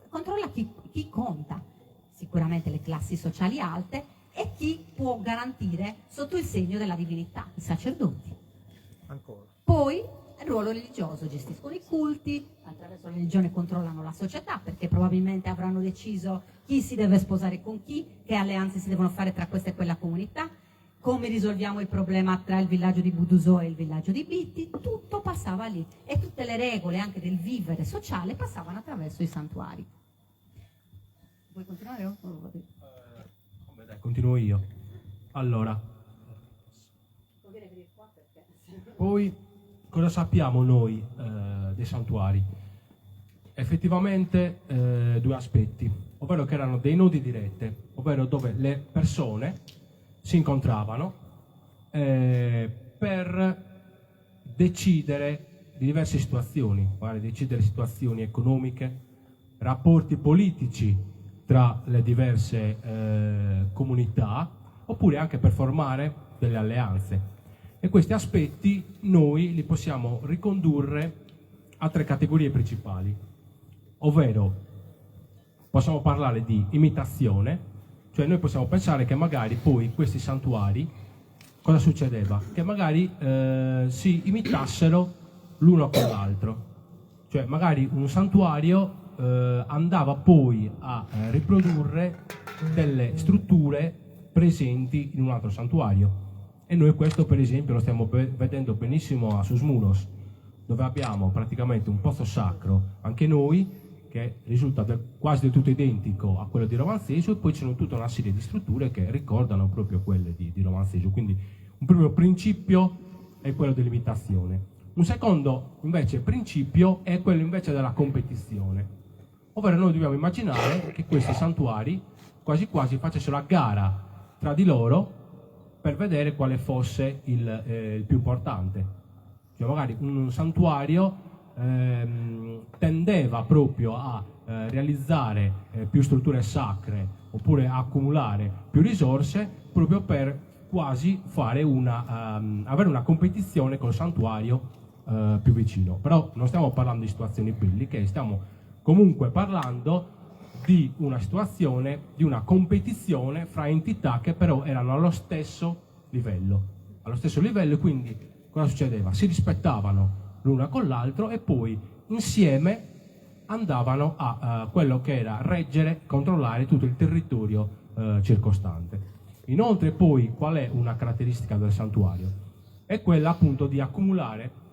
Controlla chi conta. Sicuramente le classi sociali alte e chi può garantire sotto il segno della divinità, i sacerdoti. Ancora. Poi il ruolo religioso, gestiscono i culti, attraverso la religione controllano la società, perché probabilmente avranno deciso chi si deve sposare con chi, che alleanze si devono fare tra questa e quella comunità, come risolviamo il problema tra il villaggio di Buduso e il villaggio di Bitti, tutto passava lì e tutte le regole anche del vivere sociale passavano attraverso i santuari. Vuoi continuare o lo vuoi dire? Vabbè, dai, continuo io. Allora, poi cosa sappiamo noi dei santuari? Effettivamente due aspetti, ovvero che erano dei nodi di rete, ovvero dove le persone si incontravano per decidere di diverse situazioni, magari decidere situazioni economiche, rapporti politici tra le diverse comunità, oppure anche per formare delle alleanze. E questi aspetti noi li possiamo ricondurre a tre categorie principali, ovvero possiamo parlare di imitazione, cioè noi possiamo pensare che magari poi questi santuari, cosa succedeva? Che magari si imitassero l'uno con l'altro, cioè magari un santuario andava poi a riprodurre delle strutture presenti in un altro santuario. E noi questo per esempio lo stiamo vedendo benissimo a Susmunos, dove abbiamo praticamente un pozzo sacro, anche noi, che risulta quasi del tutto identico a quello di Romanzesio, e poi c'è tutta una serie di strutture che ricordano proprio quelle di Romanzesio. Quindi un primo principio è quello dell'imitazione. Un secondo invece principio è quello invece della competizione, ovvero noi dobbiamo immaginare che questi santuari quasi quasi facessero a gara tra di loro per vedere quale fosse il più importante. Cioè magari un santuario tendeva proprio a realizzare più strutture sacre oppure a accumulare più risorse proprio per quasi fare avere una competizione col santuario più vicino. Però non stiamo parlando di situazioni belliche, stiamo comunque parlando di una situazione, di una competizione fra entità che però erano allo stesso livello, e quindi cosa succedeva? Si rispettavano l'una con l'altro e poi insieme andavano a quello che era reggere, controllare tutto il territorio circostante. Inoltre poi qual è una caratteristica del santuario? È quella appunto di accumulare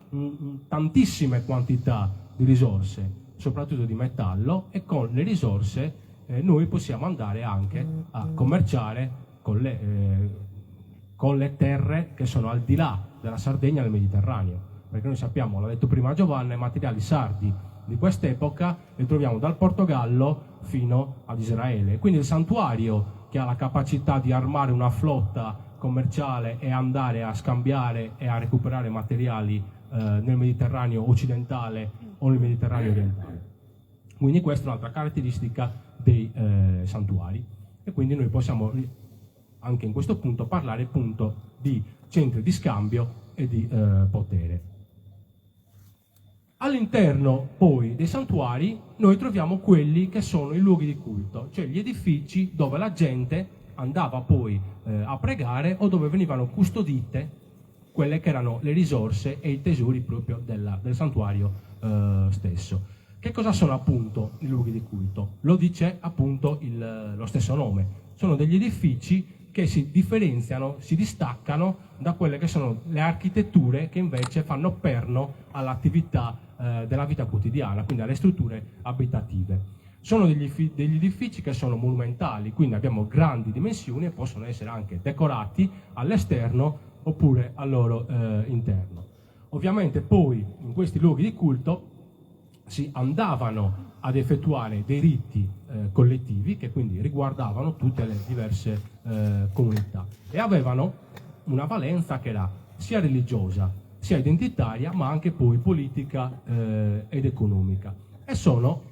tantissime quantità di risorse, soprattutto di metallo, e con le risorse noi possiamo andare anche a commerciare con le terre che sono al di là della Sardegna e del Mediterraneo. Perché noi sappiamo, l'ha detto prima Giovanna, i materiali sardi di quest'epoca li troviamo dal Portogallo fino ad Israele. Quindi il santuario, che ha la capacità di armare una flotta commerciale e andare a scambiare e a recuperare materiali nel Mediterraneo occidentale o nel Mediterraneo orientale. Quindi questa è un'altra caratteristica dei santuari. E quindi noi possiamo anche in questo punto parlare appunto di centri di scambio e di potere. All'interno poi dei santuari noi troviamo quelli che sono i luoghi di culto, cioè gli edifici dove la gente andava poi a pregare o dove venivano custodite quelle che erano le risorse e i tesori proprio del santuario stesso. Che cosa sono appunto i luoghi di culto? Lo dice appunto lo stesso nome. Sono degli edifici che si differenziano, si distaccano da quelle che sono le architetture che invece fanno perno all'attività della vita quotidiana, quindi alle strutture abitative. Sono degli edifici che sono monumentali, quindi abbiamo grandi dimensioni e possono essere anche decorati all'esterno oppure al loro interno. Ovviamente poi in questi luoghi di culto si andavano ad effettuare dei riti collettivi che quindi riguardavano tutte le diverse comunità e avevano una valenza che era sia religiosa sia identitaria ma anche poi politica ed economica, e sono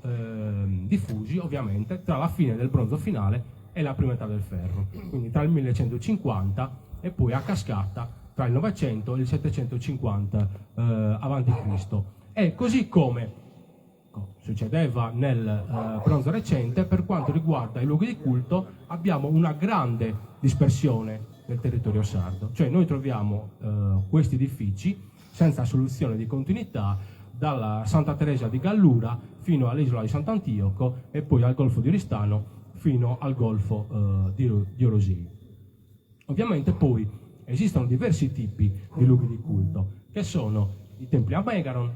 diffusi ovviamente tra la fine del bronzo finale e la prima età del ferro, quindi tra il 1150 e poi a cascata tra il 900 e il 750 avanti Cristo. E così come succedeva nel bronzo recente. Per quanto riguarda i luoghi di culto, abbiamo una grande dispersione nel territorio sardo, cioè noi troviamo questi edifici senza soluzione di continuità dalla Santa Teresa di Gallura fino all'isola di Sant'Antioco e poi al Golfo di Oristano fino al Golfo di Orosei. Ovviamente poi esistono diversi tipi di luoghi di culto, che sono i templi a Megaron,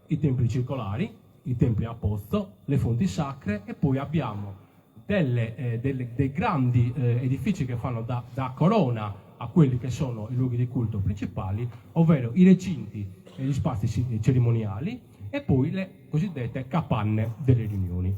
i templi circolari, i templi a pozzo, le fonti sacre, e poi abbiamo dei grandi edifici che fanno da corona a quelli che sono i luoghi di culto principali, ovvero i recinti e gli spazi cerimoniali, e poi le cosiddette capanne delle riunioni.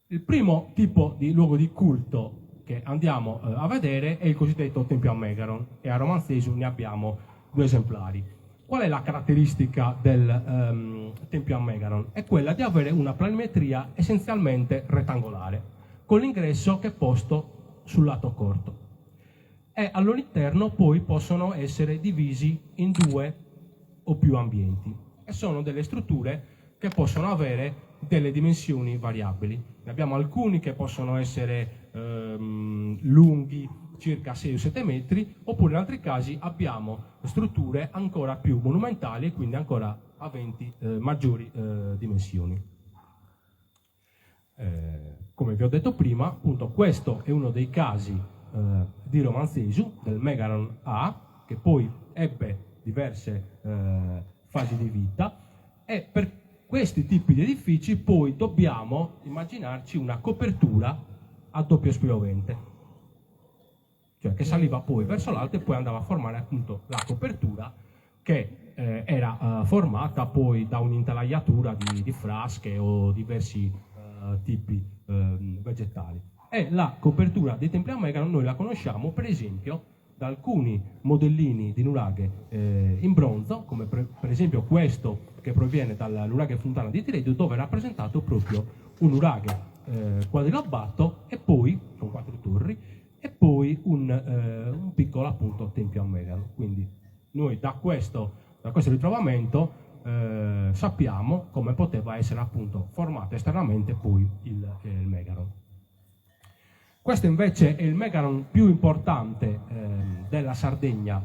Il primo tipo di luogo di culto che andiamo a vedere è il cosiddetto Tempio a Megaron, e a Romanzesu ne abbiamo 2 esemplari. Qual è la caratteristica del Tempio a Megaron? È quella di avere una planimetria essenzialmente rettangolare, con l'ingresso che è posto sul lato corto. E all'interno poi possono essere divisi in 2 o più ambienti, e sono delle strutture che possono avere delle dimensioni variabili. Ne abbiamo alcuni che possono essere lunghi circa 6 o 7 metri, oppure in altri casi abbiamo strutture ancora più monumentali e quindi ancora aventi maggiori dimensioni. Come vi ho detto prima, appunto, questo è uno dei casi di Romanzesu, del Megaron A, che poi ebbe diverse fasi di vita, e per questi tipi di edifici poi dobbiamo immaginarci una copertura a doppio spiovente, cioè che saliva poi verso l'alto e poi andava a formare appunto la copertura, che era formata poi da un'intelaiatura di frasche o diversi tipi vegetali. E la copertura dei templi a Megaron noi la conosciamo per esempio da alcuni modellini di nuraghe in bronzo, come per esempio questo che proviene dalla nuraghe Fontana di Tiredo, dove è rappresentato proprio un nuraghe quadrilobato, e poi con 4 torri, e poi un piccolo appunto Tempio a Megaron. Quindi noi da questo ritrovamento sappiamo come poteva essere appunto formato esternamente poi il Megaron. Questo invece è il Megaron più importante della Sardegna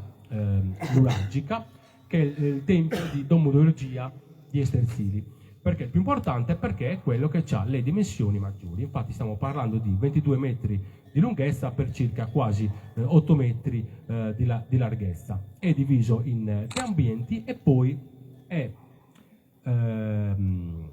nuragica, che è il tempio di Domodorgia di Esterzili. Perché? Il più importante perché è quello che ha le dimensioni maggiori. Infatti stiamo parlando di 22 metri di lunghezza per circa quasi 8 metri di larghezza. È diviso in 3 ambienti e poi è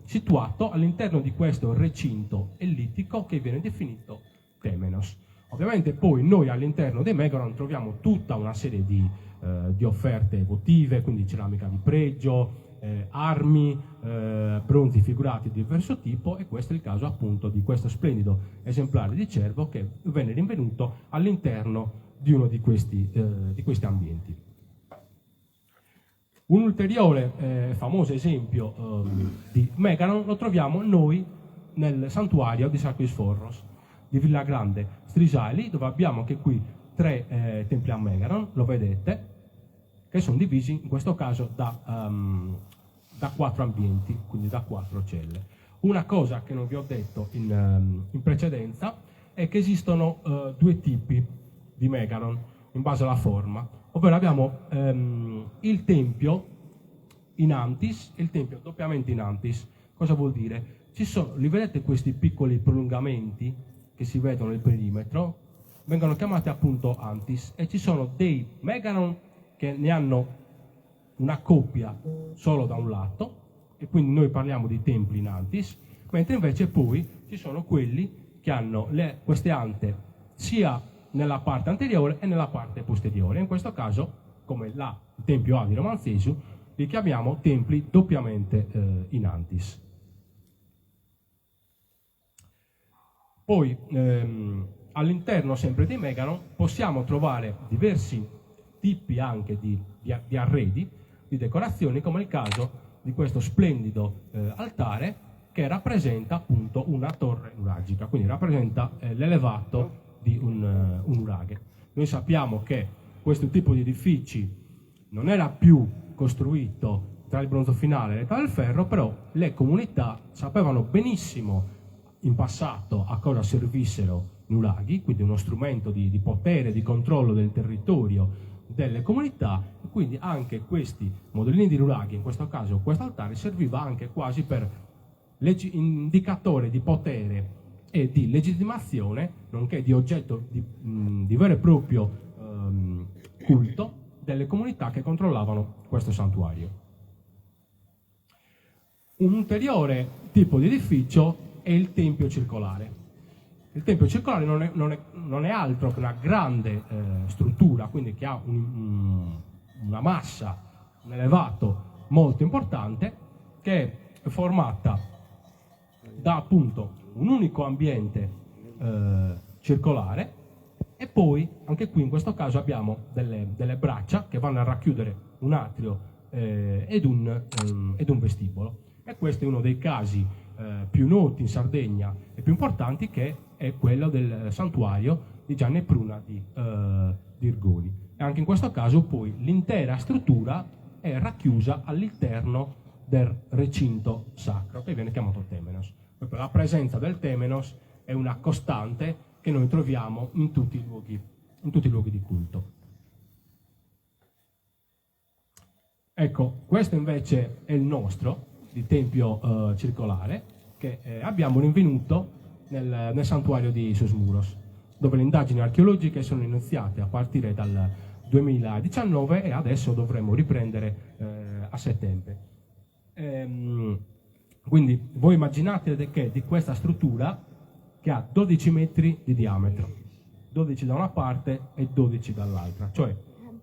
situato all'interno di questo recinto ellittico che viene definito Temenos. Ovviamente poi noi all'interno dei Megaron troviamo tutta una serie di offerte votive, quindi ceramica di pregio, armi, bronzi figurati di diverso tipo, e questo è il caso appunto di questo splendido esemplare di cervo che venne rinvenuto all'interno di uno di questi ambienti. Un ulteriore famoso esempio di Megaron lo troviamo noi nel santuario di Sarkisforros di Villagrande Strisali, dove abbiamo anche qui 3 templi a Megaron, lo vedete, che sono divisi in questo caso da 4 ambienti, quindi da 4 celle. Una cosa che non vi ho detto in precedenza è che esistono 2 tipi di Megaron in base alla forma, ovvero abbiamo il tempio in antis e il tempio doppiamente in antis. Cosa vuol dire? Li vedete questi piccoli prolungamenti che si vedono nel perimetro? Vengono chiamati appunto antis, e ci sono dei Megaron che ne hanno una coppia solo da un lato, e quindi noi parliamo di templi in antis, mentre invece poi ci sono quelli che hanno queste ante sia nella parte anteriore e nella parte posteriore. In questo caso, come il tempio A di Romanzesu, li chiamiamo templi doppiamente in antis. Poi all'interno sempre dei Megaron possiamo trovare diversi tipi anche di arredi, di decorazioni, come il caso di questo splendido altare che rappresenta appunto una torre nuragica, quindi rappresenta l'elevato di un nuraghe. Noi sappiamo che questo tipo di edifici non era più costruito tra il bronzo finale e l'età del ferro, però le comunità sapevano benissimo in passato a cosa servissero i nulaghi, quindi uno strumento di potere, di controllo del territorio delle comunità, e quindi anche questi modellini di nulaghi, in questo caso questo altare, serviva anche quasi per indicatore di potere e di legittimazione, nonché di oggetto di vero e proprio culto delle comunità che controllavano questo santuario. Un ulteriore tipo di edificio è il tempio circolare. Il tempio circolare non è altro che una grande struttura, quindi che ha una massa, un elevato molto importante, che è formata da appunto un unico ambiente circolare, e poi anche qui in questo caso abbiamo delle braccia che vanno a racchiudere un atrio ed un vestibolo. E questo è uno dei casi più noti in Sardegna e più importanti, che è quello del santuario di Gianni e Pruna di Irgoli. E anche in questo caso poi l'intera struttura è racchiusa all'interno del recinto sacro, che viene chiamato temenos. Proprio la presenza del temenos è una costante che noi troviamo in tutti i luoghi di culto. Ecco, questo invece è il nostro di tempio circolare, che abbiamo rinvenuto nel santuario di Sosmuros, dove le indagini archeologiche sono iniziate a partire dal 2019 e adesso dovremo riprendere a settembre. Quindi voi immaginate che di questa struttura, che ha 12 metri di diametro, 12 da una parte e 12 dall'altra, cioè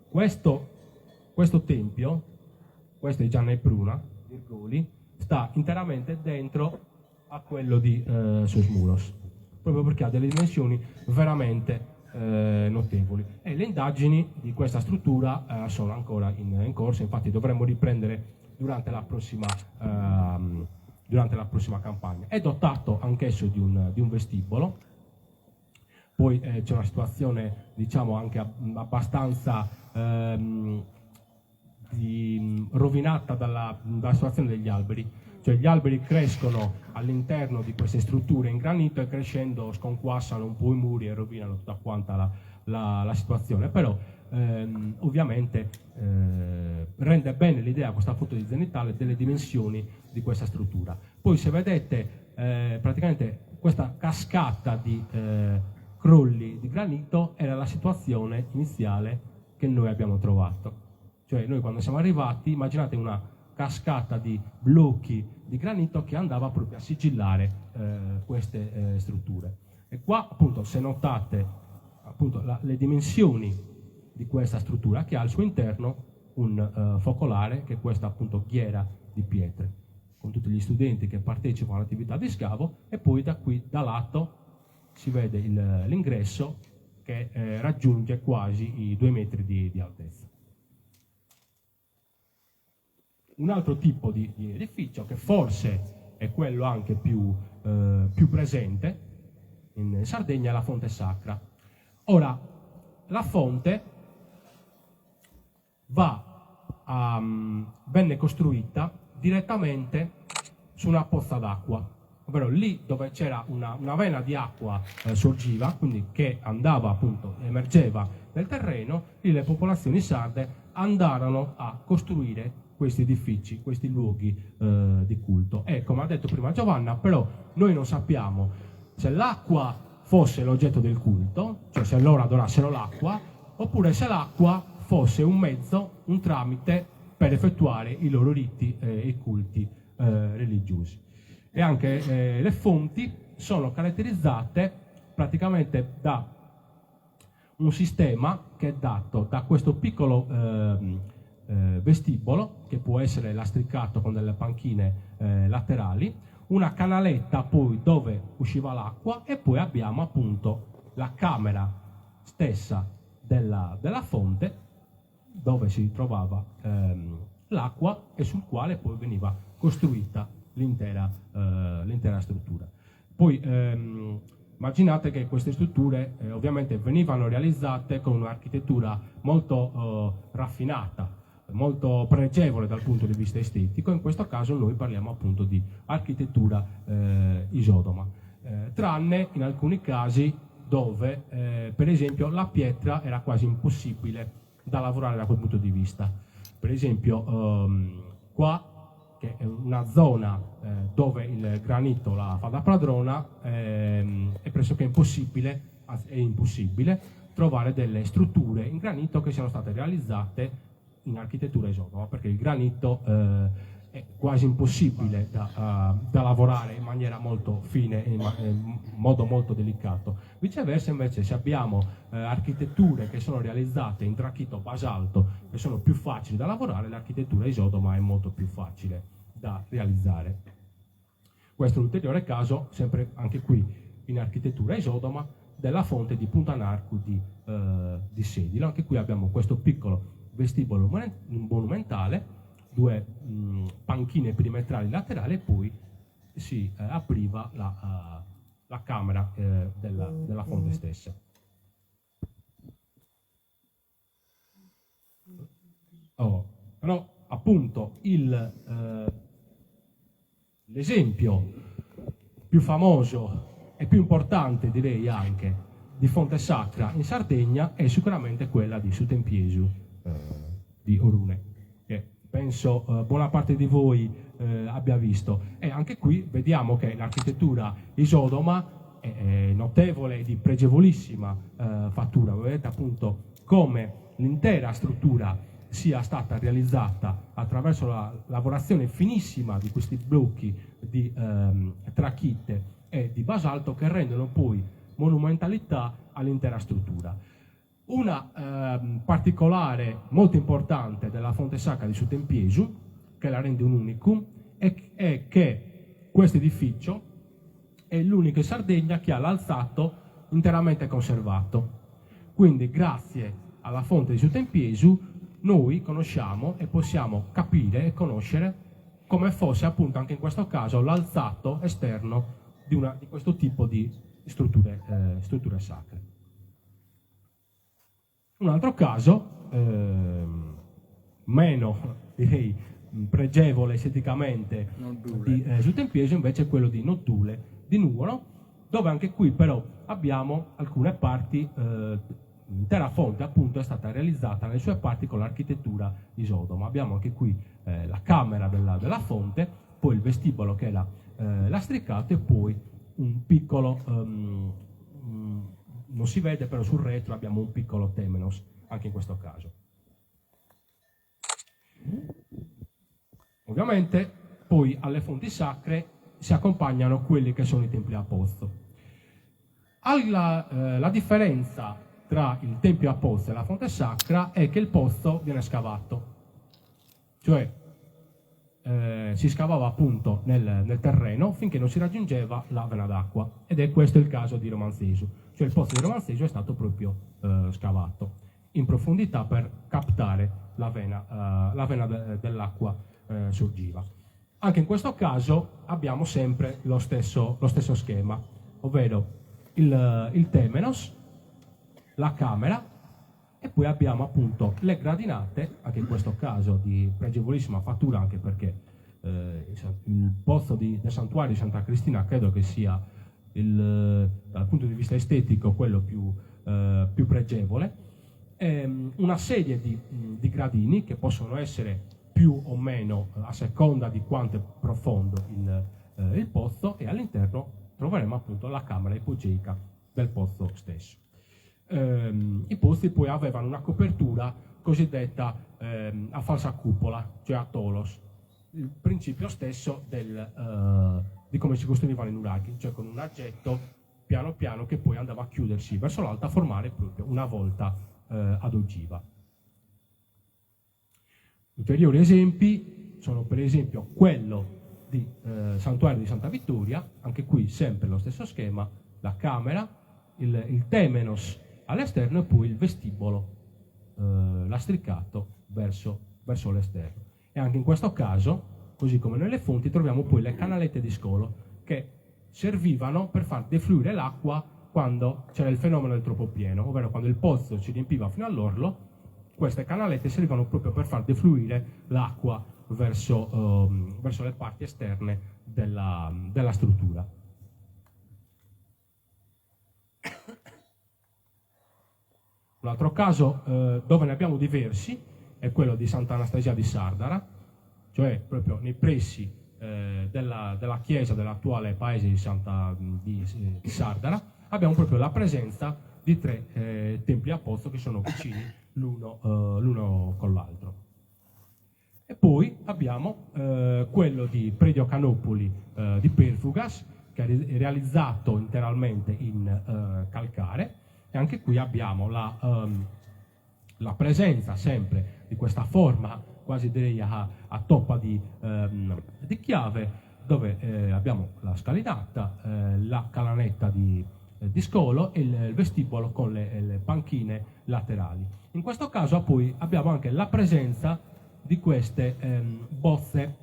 questo tempio, questo è Gianni e Pruna di Irgoli, sta interamente dentro a quello di Sosmuros, proprio perché ha delle dimensioni veramente notevoli, e le indagini di questa struttura sono ancora in corso. Infatti dovremmo riprendere durante la prossima campagna. È dotato anch'esso di un vestibolo. Poi c'è una situazione, diciamo, anche abbastanza rovinata dalla situazione degli alberi. Cioè gli alberi crescono all'interno di queste strutture in granito e crescendo sconquassano un po' i muri e rovinano tutta quanta la situazione. Però ovviamente rende bene l'idea, questa foto di zenitale, delle dimensioni di questa struttura. Poi se vedete praticamente questa cascata di crolli di granito era la situazione iniziale che noi abbiamo trovato. Cioè noi quando siamo arrivati, immaginate una cascata di blocchi di granito che andava proprio a sigillare queste strutture. E qua appunto, se notate appunto le dimensioni di questa struttura, che ha al suo interno un focolare, che è questa appunto ghiera di pietre, con tutti gli studenti che partecipano all'attività di scavo, e poi da qui, da lato, si vede l'ingresso che raggiunge quasi i 2 metri di altezza. Un altro tipo di edificio, che forse è quello anche più presente in Sardegna, è la fonte sacra. Ora, la fonte venne costruita direttamente su una pozza d'acqua, ovvero lì dove c'era una vena di acqua sorgiva, quindi che andava appunto, emergeva nel terreno, lì le popolazioni sarde andarono a costruire questi edifici, questi luoghi di culto. E come ha detto prima Giovanna, però noi non sappiamo se l'acqua fosse l'oggetto del culto, cioè se loro adorassero l'acqua, oppure se l'acqua fosse un mezzo, un tramite per effettuare i loro riti e culti religiosi. E anche le fonti sono caratterizzate praticamente da un sistema che è dato da questo piccolo vestibolo, che può essere lastricato con delle panchine laterali, una canaletta poi dove usciva l'acqua, e poi abbiamo appunto la camera stessa della fonte dove si trovava l'acqua e sul quale poi veniva costruita l'intera struttura. Poi immaginate che queste strutture ovviamente venivano realizzate con un'architettura molto raffinata. molto pregevole dal punto di vista estetico. In questo caso noi parliamo appunto di architettura isodoma, tranne in alcuni casi dove per esempio la pietra era quasi impossibile da lavorare da quel punto di vista. Per esempio qua, che è una zona dove il granito la fa da padrona, è pressoché impossibile trovare delle strutture in granito che siano state realizzate in architettura isodoma, perché il granito è quasi impossibile da lavorare in maniera molto fine, in modo molto delicato. Viceversa, invece, se abbiamo architetture che sono realizzate in tracchito basalto, che sono più facili da lavorare, l'architettura isodoma è molto più facile da realizzare. Questo è un ulteriore caso, sempre anche qui in architettura isodoma, della fonte di Punta Narcu di Sedilo. Anche qui abbiamo questo piccolo vestibolo monumentale, due panchine perimetrali laterali, e poi si apriva la camera della fonte stessa. Però appunto l'esempio più famoso e più importante, direi anche, di fonte sacra in Sardegna è sicuramente quella di Sutempiesu di Orune, che penso buona parte di voi abbia visto. E anche qui vediamo che l'architettura isodoma è notevole e di pregevolissima fattura. Vedete appunto come l'intera struttura sia stata realizzata attraverso la lavorazione finissima di questi blocchi di trachite e di basalto, che rendono poi monumentalità all'intera struttura. Una particolare molto importante della fonte sacra di Sutempiesu, che la rende un unicum, è che questo edificio è l'unico in Sardegna che ha l'alzato interamente conservato. Quindi grazie alla fonte di Sutempiesu noi conosciamo e possiamo capire e conoscere come fosse appunto anche in questo caso l'alzato esterno di questo tipo di strutture sacre. Un altro caso meno, direi, pregevole esteticamente di Sutempiesu invece è quello di Nottule di Nuoro, dove anche qui però abbiamo alcune parti, l'intera fonte appunto è stata realizzata nelle sue parti con l'architettura isodoma. Abbiamo anche qui la camera della fonte, poi il vestibolo che è lastricato, e poi un piccolo, non si vede però sul retro abbiamo un piccolo temenos anche in questo caso. Ovviamente poi alle fonti sacre si accompagnano quelli che sono i templi a pozzo. La differenza tra il tempio a pozzo e la fonte sacra è che il pozzo viene scavato, cioè si scavava appunto nel terreno finché non si raggiungeva la vena d'acqua, ed è questo il caso di Romanzesu, cioè il pozzo di Romanzesu è stato proprio scavato in profondità per captare la vena dell'acqua sorgiva. Anche in questo caso abbiamo sempre lo stesso schema, ovvero il temenos, la camera, e poi abbiamo appunto le gradinate, anche in questo caso di pregevolissima fattura, anche perché il pozzo del santuario di Santa Cristina credo che sia dal punto di vista estetico quello più pregevole. Una serie di gradini che possono essere più o meno a seconda di quanto è profondo il pozzo, e all'interno troveremo appunto la camera ipogeica del pozzo stesso. I pozzi poi avevano una copertura cosiddetta a falsa cupola, cioè a tolos, il principio stesso di come si costruivano i nuraghi, cioè con un aggetto piano piano che poi andava a chiudersi verso l'alto a formare proprio una volta ad ogiva. Ulteriori esempi sono per esempio quello di Santuario di Santa Vittoria, anche qui sempre lo stesso schema, la camera, il temenos all'esterno e poi il vestibolo lastricato verso l'esterno. E anche in questo caso, così come nelle fonti, troviamo poi le canalette di scolo che servivano per far defluire l'acqua quando c'era il fenomeno del troppo pieno, ovvero quando il pozzo si riempiva fino all'orlo queste canalette servivano proprio per far defluire l'acqua verso le parti esterne della struttura. Un altro caso dove ne abbiamo diversi è quello di Sant'Anastasia di Sardara, cioè proprio nei pressi della chiesa dell'attuale paese di Sardara. Abbiamo proprio la presenza di 3 templi a pozzo che sono vicini l'uno con l'altro. E poi abbiamo quello di Predio Canopoli di Perfugas, che è realizzato interamente in calcare, e anche qui abbiamo la presenza sempre di questa forma, quasi direi a toppa di chiave, dove abbiamo la scalinata, la calanetta di scolo e il vestibolo con le panchine laterali. In questo caso poi abbiamo anche la presenza di queste bozze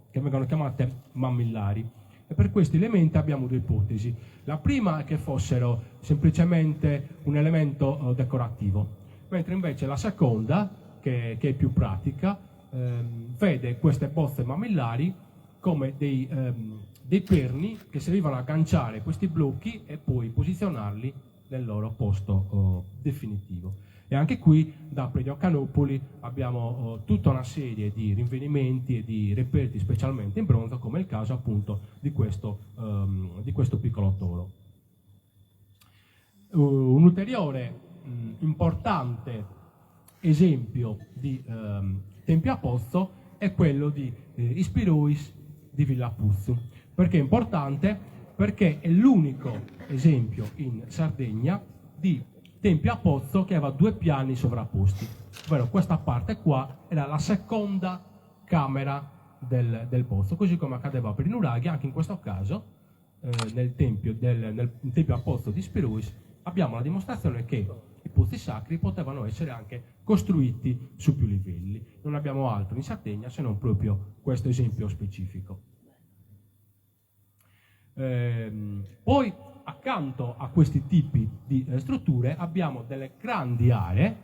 che vengono chiamate mammillari, e per questi elementi abbiamo 2 ipotesi. La prima è che fossero semplicemente un elemento decorativo, mentre invece la seconda, che è più pratica, vede queste bozze mammillari come dei perni che servivano a agganciare questi blocchi e poi posizionarli nel loro posto definitivo. E anche qui da Predio Canopoli abbiamo tutta una serie di rinvenimenti e di reperti specialmente in bronzo, come il caso appunto di questo piccolo toro. Un ulteriore importante esempio di tempio a pozzo è quello di Ispiruis di Villa Puzzu. Perché è importante? Perché è l'unico esempio in Sardegna di tempio a pozzo che aveva 2 piani sovrapposti, ovvero questa parte qua era la seconda camera del pozzo, così come accadeva per i nuraghi. Anche in questo caso nel tempio a pozzo di Ispiruis abbiamo la dimostrazione che i pozzi sacri potevano essere anche costruiti su più livelli. Non abbiamo altro in Sardegna se non proprio questo esempio specifico. Poi accanto a questi tipi di strutture abbiamo delle grandi aree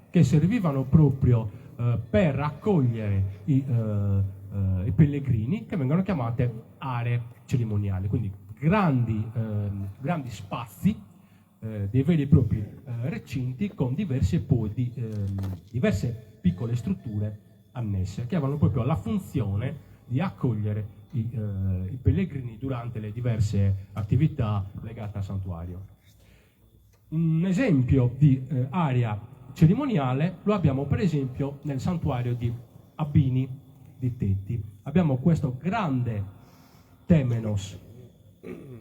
che servivano proprio per raccogliere i pellegrini, che vengono chiamate aree cerimoniali, quindi grandi spazi, dei veri e propri recinti con diverse piccole strutture annesse che avevano proprio la funzione di accogliere i pellegrini durante le diverse attività legate al santuario. Un esempio di area cerimoniale lo abbiamo per esempio nel santuario di Abini di Tetti. Abbiamo questo grande temenos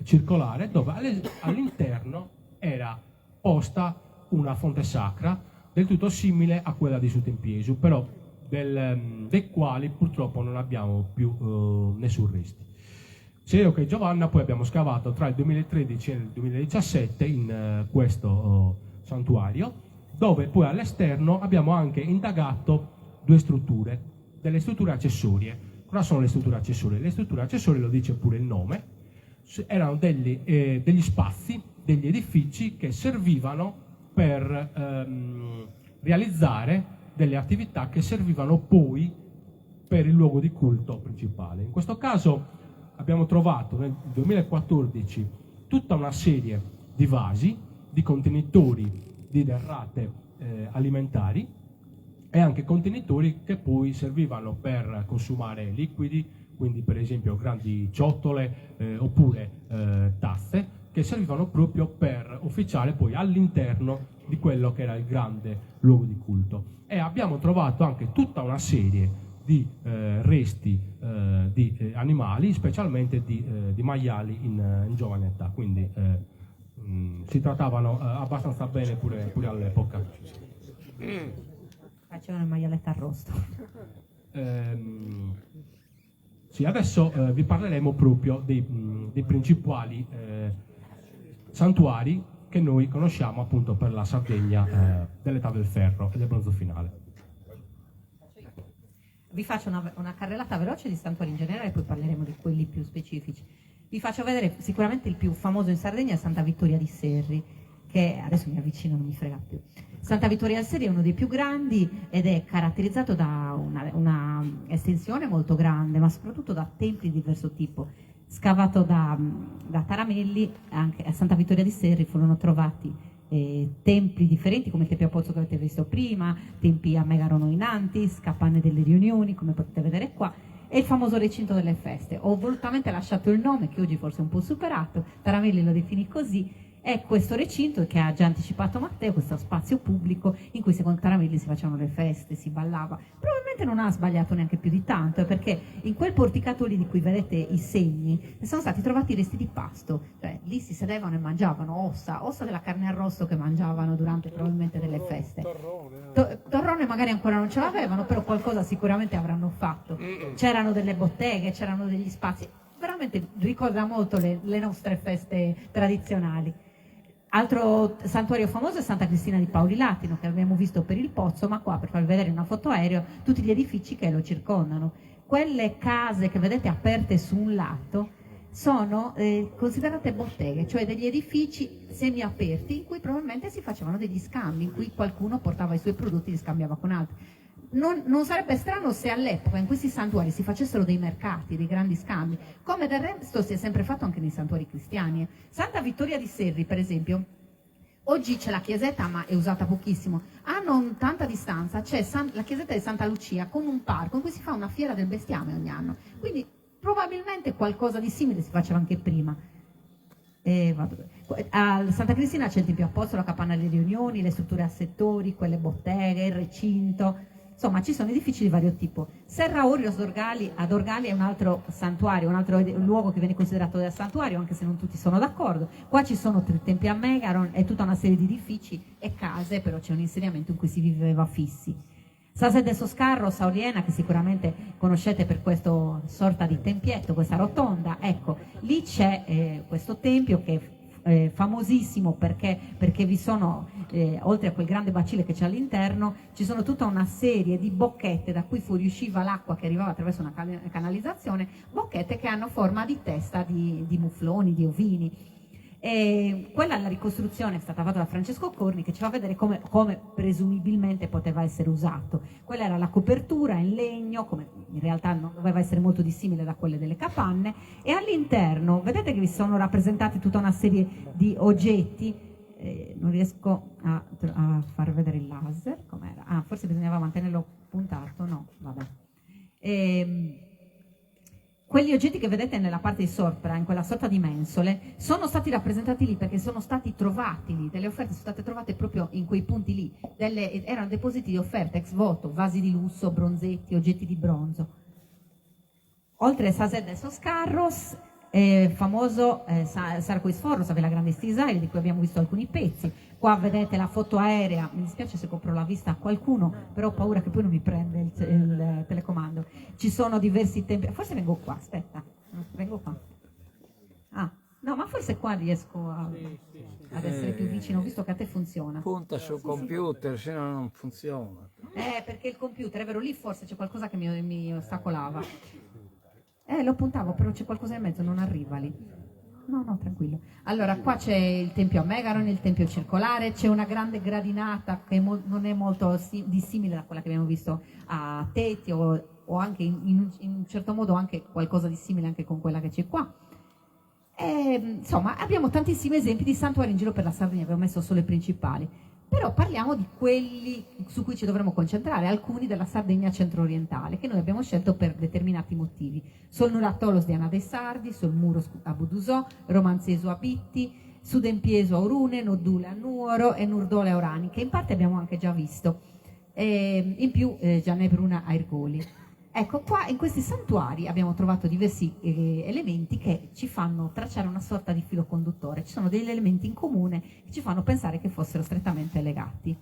circolare dove all'interno era posta una fonte sacra del tutto simile a quella di Sutempiesu, però dei quali purtroppo non abbiamo più nessun resti. Sereo che Giovanna poi abbiamo scavato tra il 2013 e il 2017 in questo santuario, dove poi all'esterno abbiamo anche indagato 2 strutture, delle strutture accessorie. Cosa sono le strutture accessorie? Le strutture accessorie, lo dice pure il nome, erano degli spazi, degli edifici che servivano per realizzare delle attività che servivano poi per il luogo di culto principale. In questo caso abbiamo trovato nel 2014 tutta una serie di vasi, di contenitori di derrate alimentari e anche contenitori che poi servivano per consumare liquidi, quindi per esempio grandi ciotole oppure tazze, che servivano proprio per officiare poi all'interno di quello che era il grande luogo di culto. E abbiamo trovato anche tutta una serie di resti di animali, specialmente di maiali in giovane età, quindi si trattavano abbastanza bene pure all'epoca. Facevano il maialetto arrosto. Sì, adesso vi parleremo proprio dei principali santuari che noi conosciamo appunto per la Sardegna dell'età del ferro e del bronzo finale. Vi faccio una carrellata veloce di santuari in generale e poi parleremo di quelli più specifici. Vi faccio vedere sicuramente il più famoso in Sardegna è Santa Vittoria di Serri, che adesso mi avvicino, non mi frega più. Santa Vittoria del Seri è uno dei più grandi ed è caratterizzato da una estensione molto grande, ma soprattutto da templi di diverso tipo. Scavato da Taramelli, anche a Santa Vittoria di Seri furono trovati templi differenti, come il Tempio a Pozzo che avete visto prima, tempi a Megarono in Antis, capanne delle riunioni, come potete vedere qua, e il famoso recinto delle feste. Ho volutamente lasciato il nome, che oggi forse è un po' superato, Taramelli lo definì così. È questo recinto che ha già anticipato Matteo, questo spazio pubblico in cui secondo Taramelli si facevano le feste, si ballava. Probabilmente non ha sbagliato neanche più di tanto, perché in quel porticato lì di cui vedete i segni sono stati trovati resti di pasto, cioè lì si sedevano e mangiavano ossa della carne arrosto che mangiavano durante probabilmente delle feste. Torrone magari ancora non ce l'avevano, però qualcosa sicuramente avranno fatto. C'erano delle botteghe, c'erano degli spazi, veramente ricorda molto le nostre feste tradizionali. Altro santuario famoso è Santa Cristina di Paoli Latino, che abbiamo visto per il pozzo, ma qua per farvi vedere una foto aereo tutti gli edifici che lo circondano. Quelle case che vedete aperte su un lato sono considerate botteghe, cioè degli edifici semiaperti in cui probabilmente si facevano degli scambi, in cui qualcuno portava i suoi prodotti e li scambiava con altri. Non sarebbe strano se all'epoca in questi santuari si facessero dei mercati, dei grandi scambi, come del resto si è sempre fatto anche nei santuari cristiani. Santa Vittoria di Serri, per esempio, oggi c'è la chiesetta, ma è usata pochissimo. A non tanta distanza c'è la chiesetta di Santa Lucia con un parco in cui si fa una fiera del bestiame ogni anno. Quindi probabilmente qualcosa di simile si faceva anche prima. A Santa Cristina c'è il Tempio Apostolo, la capanna delle riunioni, le strutture a settori, quelle botteghe, il recinto. Insomma, ci sono edifici di vario tipo. Serra Orio ad Orgali è un altro santuario, un altro luogo che viene considerato del santuario, anche se non tutti sono d'accordo. Qua ci sono 3 tempi a Megaron e tutta una serie di edifici e case, però c'è un insediamento in cui si viveva fissi. Sase de Soscarro, Saoliena, che sicuramente conoscete per questa sorta di tempietto, questa rotonda, ecco, lì c'è questo tempio che è famosissimo perché vi sono, oltre a quel grande bacile che c'è all'interno, ci sono tutta una serie di bocchette da cui fuoriusciva l'acqua che arrivava attraverso una canalizzazione, bocchette che hanno forma di testa di mufloni, di ovini. E quella la ricostruzione è stata fatta da Francesco Corni, che ci fa vedere come presumibilmente poteva essere usato. Quella era la copertura in legno, come in realtà non doveva essere molto dissimile da quelle delle capanne, e all'interno vedete che vi sono rappresentati tutta una serie di oggetti. Non riesco a far vedere il laser, com'era? Forse bisognava mantenerlo puntato, no, vabbè. Quegli oggetti che vedete nella parte di sopra, in quella sorta di mensole, sono stati rappresentati lì perché sono stati trovati lì, delle offerte sono state trovate proprio in quei punti lì, erano depositi di offerte ex voto, vasi di lusso, bronzetti, oggetti di bronzo. Oltre a Sased de Soscarros, famoso Sarcois Forros, la grande stisaia di cui abbiamo visto alcuni pezzi. Qua vedete la foto aerea, mi dispiace se copro la vista a qualcuno, però ho paura che poi non mi prende il telecomando. Ci sono diversi tempi, forse vengo qua, aspetta, vengo qua. No, ma forse qua riesco ad essere più vicino, visto che a te funziona. Punta sul computer, se no non funziona. Perché il computer, è vero, lì forse c'è qualcosa che mi ostacolava. Lo puntavo, però c'è qualcosa in mezzo, non arriva lì. No, tranquillo. Allora, qua c'è il tempio a Megaron, il tempio circolare, c'è una grande gradinata che non è molto dissimile da quella che abbiamo visto a Teti o anche in un certo modo anche qualcosa di simile anche con quella che c'è qua. Insomma, abbiamo tantissimi esempi di santuari in giro per la Sardegna, abbiamo messo solo i principali. Però parliamo di quelli su cui ci dovremmo concentrare, alcuni della Sardegna centro-orientale, che noi abbiamo scelto per determinati motivi. Sul Nuratolos di Ana dei Sardi, sul Muros a Budusò, Romanzeso a Bitti, Sudempieso a Orune, Nordule a Nuoro e Nurdole a Orani, che in parte abbiamo anche già visto, in più Gianebruna a Ergoli. Ecco, qua in questi santuari abbiamo trovato diversi elementi che ci fanno tracciare una sorta di filo conduttore. Ci sono degli elementi in comune che ci fanno pensare che fossero strettamente legati.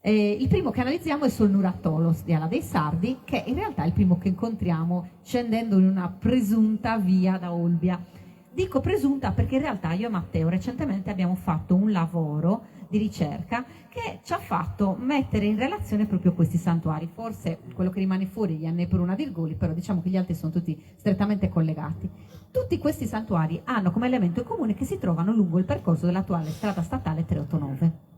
Il primo che analizziamo è sul Nuratolos di Ala dei Sardi, che in realtà è il primo che incontriamo scendendo in una presunta via da Olbia. Dico presunta perché in realtà io e Matteo recentemente abbiamo fatto un lavoro di ricerca che ci ha fatto mettere in relazione proprio questi santuari. Forse quello che rimane fuori è gli Annepurna Dirgoli, però diciamo che gli altri sono tutti strettamente collegati. Tutti questi santuari hanno come elemento in comune che si trovano lungo il percorso dell'attuale strada statale 389.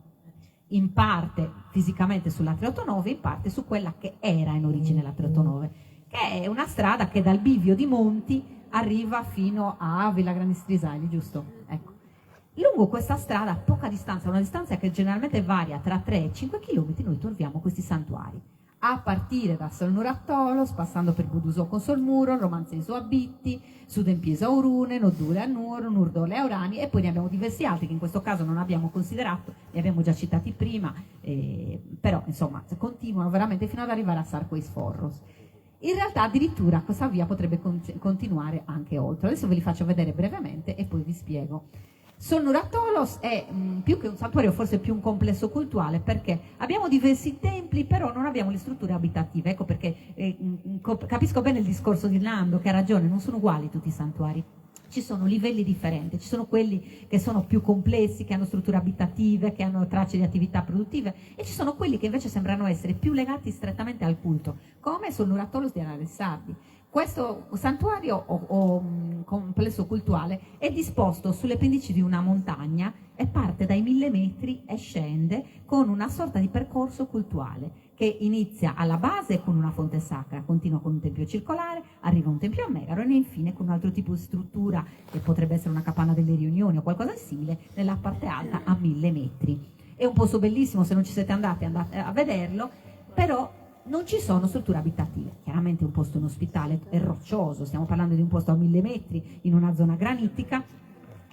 In parte fisicamente sulla 389, in parte su quella che era in origine la 389, che è una strada che dal bivio di Monti arriva fino a Villa Grandi Strisali, giusto? Ecco. Lungo questa strada, a poca distanza, una distanza che generalmente varia tra 3 e 5 km, noi troviamo questi santuari. A partire da Solnurattolo, passando per Budusò con Solmuro, Romanzeso a Bitti, Sudempiesa a Urune, Noddule a Nuoro, Nurdole a Orani, e poi ne abbiamo diversi altri che in questo caso non abbiamo considerato, li abbiamo già citati prima, però insomma continuano veramente fino ad arrivare a Sarco e Sforros. In realtà addirittura questa via potrebbe continuare anche oltre. Adesso ve li faccio vedere brevemente e poi vi spiego. Solnuratolos è più che un santuario, forse più un complesso cultuale, perché abbiamo diversi templi, però non abbiamo le strutture abitative. Ecco perché capisco bene il discorso di Nando, che ha ragione, non sono uguali tutti i santuari. Ci sono livelli differenti, ci sono quelli che sono più complessi, che hanno strutture abitative, che hanno tracce di attività produttive, e ci sono quelli che invece sembrano essere più legati strettamente al culto, come Solnuratolos di Araressardi. Questo santuario o complesso cultuale è disposto sulle pendici di una montagna e parte dai 1000 metri e scende con una sorta di percorso cultuale che inizia alla base con una fonte sacra, continua con un tempio circolare, arriva a un tempio a Megaro e infine con un altro tipo di struttura che potrebbe essere una capanna delle riunioni o qualcosa di simile nella parte alta a 1000 metri. È un posto bellissimo, se non ci siete andati andate a vederlo, però non ci sono strutture abitative. Chiaramente è un posto inospitale, è roccioso, stiamo parlando di un posto a 1000 metri in una zona granitica,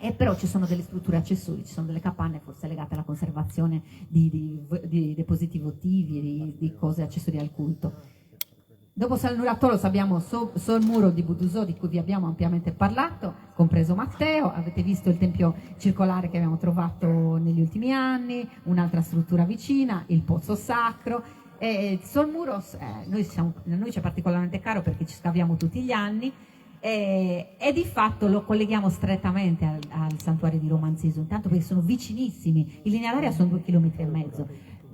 e però ci sono delle strutture accessorie, ci sono delle capanne forse legate alla conservazione di depositi votivi, di cose accessorie al culto. Dopo Solnuratolos abbiamo Solmuro di Budusò, di cui vi abbiamo ampiamente parlato, compreso Matteo. Avete visto il tempio circolare che abbiamo trovato negli ultimi anni, un'altra struttura vicina, il pozzo sacro. Solmuros noi ci è particolarmente caro perché ci scaviamo tutti gli anni, e di fatto lo colleghiamo strettamente al santuario di Romanzeso, intanto perché sono vicinissimi, in linea d'aria sono 2,5 km.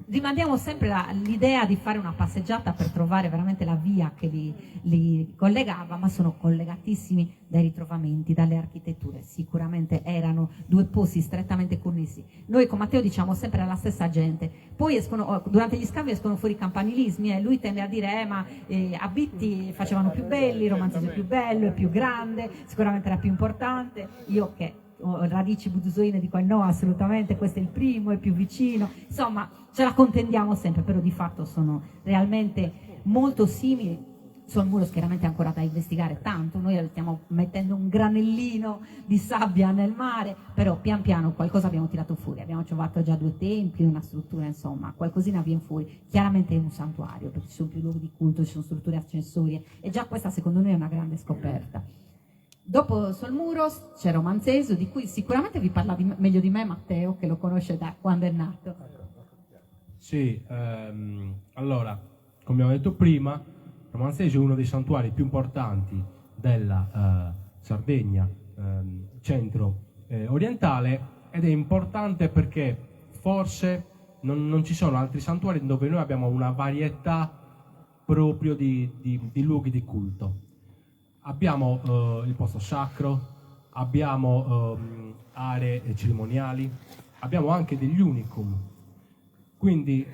Rimandiamo sempre l'idea di fare una passeggiata per trovare veramente la via che li collegava, ma sono collegatissimi dai ritrovamenti, dalle architetture. Sicuramente erano due posti strettamente connessi. Noi con Matteo diciamo sempre alla stessa gente, poi durante gli scavi escono fuori i campanilismi, e lui tende a dire ma a Bitti facevano più belli, Romanzeso è più bello, è più grande, sicuramente era più importante. Io che ho radici budusoine dico no, assolutamente questo è il primo, è più vicino, insomma ce la contendiamo sempre, però di fatto sono realmente molto simili. Solmuros chiaramente è ancora da investigare tanto, noi stiamo mettendo un granellino di sabbia nel mare, però pian piano qualcosa abbiamo tirato fuori, abbiamo trovato già 2 templi, una struttura, insomma qualcosina viene fuori. Chiaramente è un santuario perché ci sono più luoghi di culto, ci sono strutture accessorie, e già questa secondo noi è una grande scoperta. Dopo Solmuros c'è Romanzeso, di cui sicuramente vi parla meglio di me Matteo, che lo conosce da quando è nato. Sì, allora, come abbiamo detto prima, Romanzeso è uno dei santuari più importanti della Sardegna centro-orientale, ed è importante perché forse non ci sono altri santuari dove noi abbiamo una varietà proprio di luoghi di culto. Abbiamo il posto sacro, abbiamo aree cerimoniali, abbiamo anche degli unicum. Quindi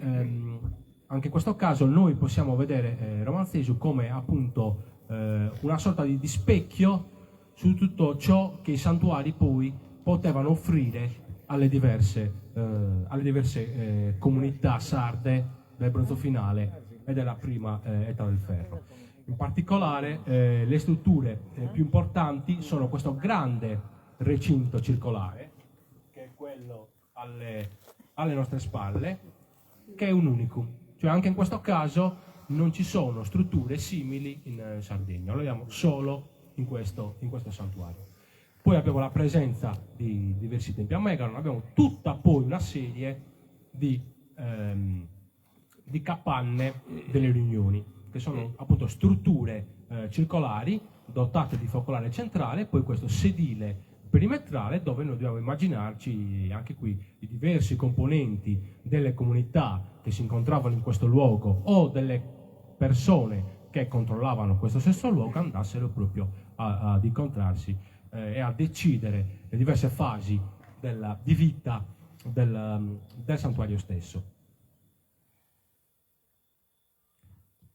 anche in questo caso noi possiamo vedere Romanzeso come appunto una sorta di specchio su tutto ciò che i santuari poi potevano offrire alle diverse comunità sarde del bronzo finale e della prima età del ferro. In particolare le strutture più importanti sono questo grande recinto circolare, che è quello alle nostre spalle, che è un unicum, cioè anche in questo caso non ci sono strutture simili in Sardegna, lo vediamo solo in questo santuario. Poi abbiamo la presenza di diversi tempi a Megaro, abbiamo tutta poi una serie di capanne delle riunioni, che sono appunto strutture circolari dotate di focolare centrale, poi questo sedile perimetrale dove noi dobbiamo immaginarci anche qui i diversi componenti delle comunità che si incontravano in questo luogo o delle persone che controllavano questo stesso luogo andassero proprio ad incontrarsi e a decidere le diverse fasi di vita del santuario stesso.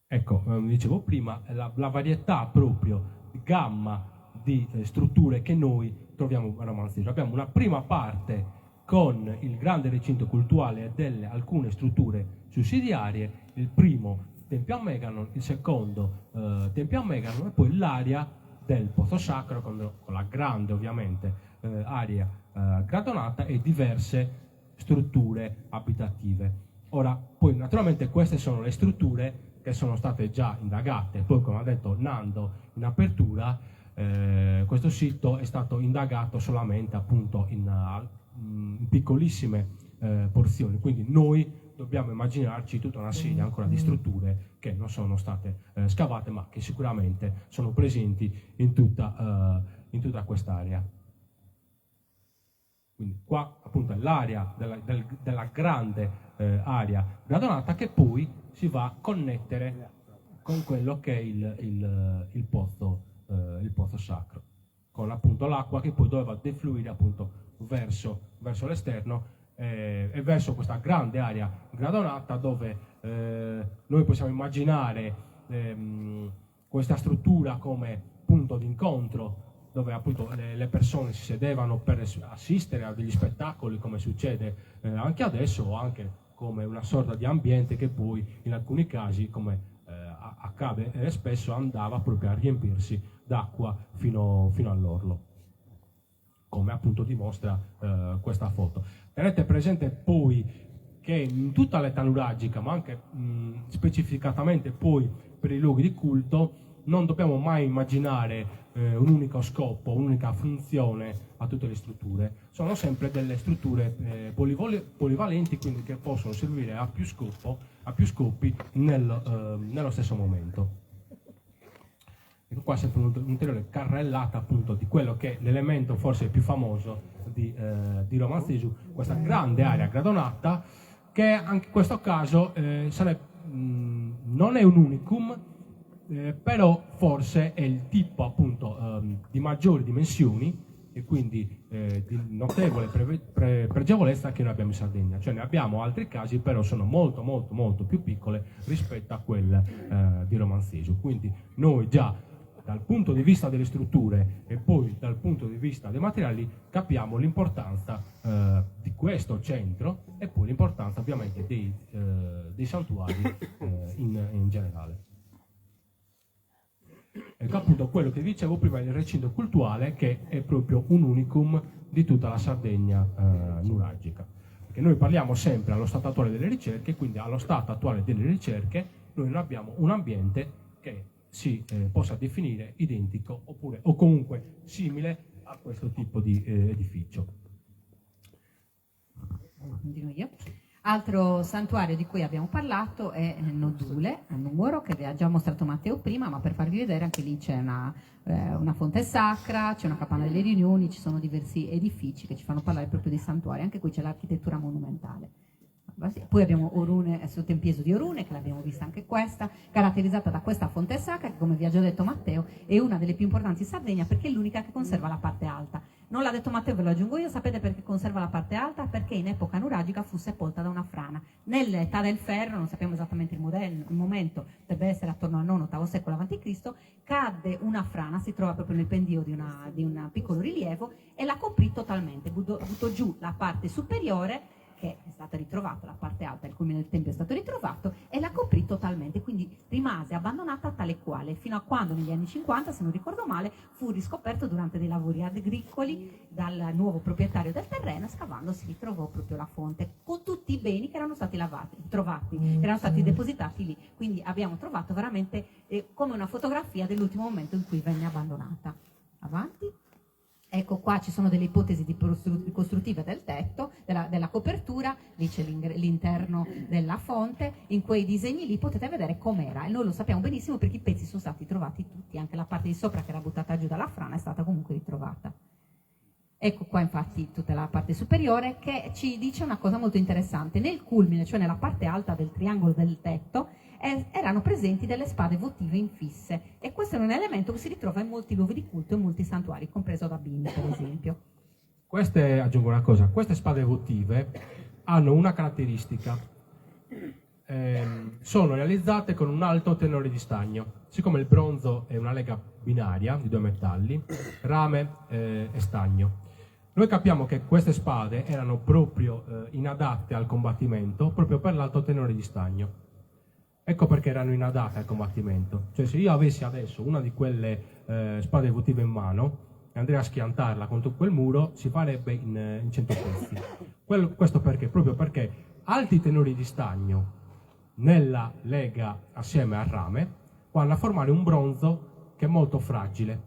Ecco, dicevo prima, la varietà proprio di gamma di strutture che noi troviamo a Romanzesio. Abbiamo una prima parte con il grande recinto cultuale e alcune strutture sussidiarie, il primo Tempio a Meganon, il secondo Tempio a Meganon e poi l'area del Pozzo Sacro con la grande ovviamente area gradonata e diverse strutture abitative. Ora, poi naturalmente queste sono le strutture che sono state già indagate, poi come ha detto Nando in apertura, questo sito è stato indagato solamente appunto in piccolissime porzioni, quindi noi dobbiamo immaginarci tutta una serie ancora di strutture che non sono state scavate ma che sicuramente sono presenti in tutta quest'area. Quindi qua appunto è l'area della grande area gradonata che poi si va a connettere con quello che è il pozzo sacro, con appunto l'acqua che poi doveva defluire appunto verso l'esterno e verso questa grande area gradonata dove noi possiamo immaginare questa struttura come punto d'incontro dove appunto le persone si sedevano per assistere a degli spettacoli come succede anche adesso o anche come una sorta di ambiente che poi in alcuni casi come accade spesso andava proprio a riempirsi d'acqua fino all'orlo, come appunto dimostra questa foto. Tenete presente poi che in tutta l'età nuragica, ma anche specificatamente poi per i luoghi di culto, non dobbiamo mai immaginare un unico scopo, un'unica funzione a tutte le strutture. Sono sempre delle strutture polivalenti, quindi che possono servire a più scopi nello stesso momento. Ecco qua sempre un'ulteriore carrellata appunto di quello che è l'elemento forse più famoso di Romanzesio, questa grande area gradonata che anche in questo caso non è un unicum, però forse è il tipo appunto di maggiori dimensioni e quindi di notevole pregevolezza che noi abbiamo in Sardegna. Cioè ne abbiamo altri casi, però sono molto molto molto più piccole rispetto a quelle di Romanzesio. Quindi noi già dal punto di vista delle strutture e poi dal punto di vista dei materiali capiamo l'importanza di questo centro e poi l'importanza ovviamente dei santuari in generale. Ecco appunto quello che dicevo prima del recinto cultuale, che è proprio un unicum di tutta la Sardegna nuragica. Perché noi parliamo sempre allo stato attuale delle ricerche, quindi allo stato attuale delle ricerche noi non abbiamo un ambiente che si possa definire identico oppure o comunque simile a questo tipo di edificio. Continuo io. Altro santuario di cui abbiamo parlato è Nodule, a Nuoro, che vi ha già mostrato Matteo prima, ma per farvi vedere anche lì c'è una fonte sacra, c'è una capanna delle riunioni, ci sono diversi edifici che ci fanno parlare proprio di santuari, anche qui c'è l'architettura monumentale. Poi abbiamo Orune, Sottempieso di Orune, che l'abbiamo vista anche questa, caratterizzata da questa fonte sacra, che come vi ha già detto Matteo è una delle più importanti in Sardegna perché è l'unica che conserva la parte alta. Non l'ha detto Matteo, ve lo aggiungo io, sapete perché conserva la parte alta? Perché in epoca nuragica fu sepolta da una frana. Nell'età del ferro, non sappiamo esattamente il momento, dovrebbe essere attorno al IX-VIII secolo a.C., cadde una frana, si trova proprio nel pendio di un piccolo rilievo, e la coprì totalmente, buttò giù la parte superiore, che è stata ritrovata, la parte alta, il culmine del tempio è stato ritrovato, e la coprì totalmente, quindi rimase abbandonata tale quale, fino a quando negli anni 50, se non ricordo male, fu riscoperto durante dei lavori agricoli dal nuovo proprietario del terreno, scavando si ritrovò proprio la fonte, con tutti i beni che erano stati trovati, che erano stati depositati lì, quindi abbiamo trovato veramente come una fotografia dell'ultimo momento in cui venne abbandonata. Avanti. Ecco qua ci sono delle ipotesi costruttive del tetto, della copertura, lì c'è l'interno della fonte, in quei disegni lì potete vedere com'era e noi lo sappiamo benissimo perché i pezzi sono stati trovati tutti, anche la parte di sopra che era buttata giù dalla frana è stata comunque ritrovata. Ecco qua infatti tutta la parte superiore che ci dice una cosa molto interessante. Nel culmine, cioè nella parte alta del triangolo del tetto, erano presenti delle spade votive infisse, e questo è un elemento che si ritrova in molti luoghi di culto e in molti santuari, compreso da Bini per esempio. Queste, aggiungo una cosa, queste spade votive hanno una caratteristica, sono realizzate con un alto tenore di stagno. Siccome il bronzo è una lega binaria di due metalli, rame e stagno, noi capiamo che queste spade erano proprio inadatte al combattimento proprio per l'alto tenore di stagno. Ecco perché erano inadatte al combattimento. Cioè, se io avessi adesso una di quelle spade votive in mano e andrei a schiantarla contro quel muro, si farebbe in 100 pezzi. Questo perché? Proprio perché alti tenori di stagno nella lega assieme al rame vanno a formare un bronzo che è molto fragile.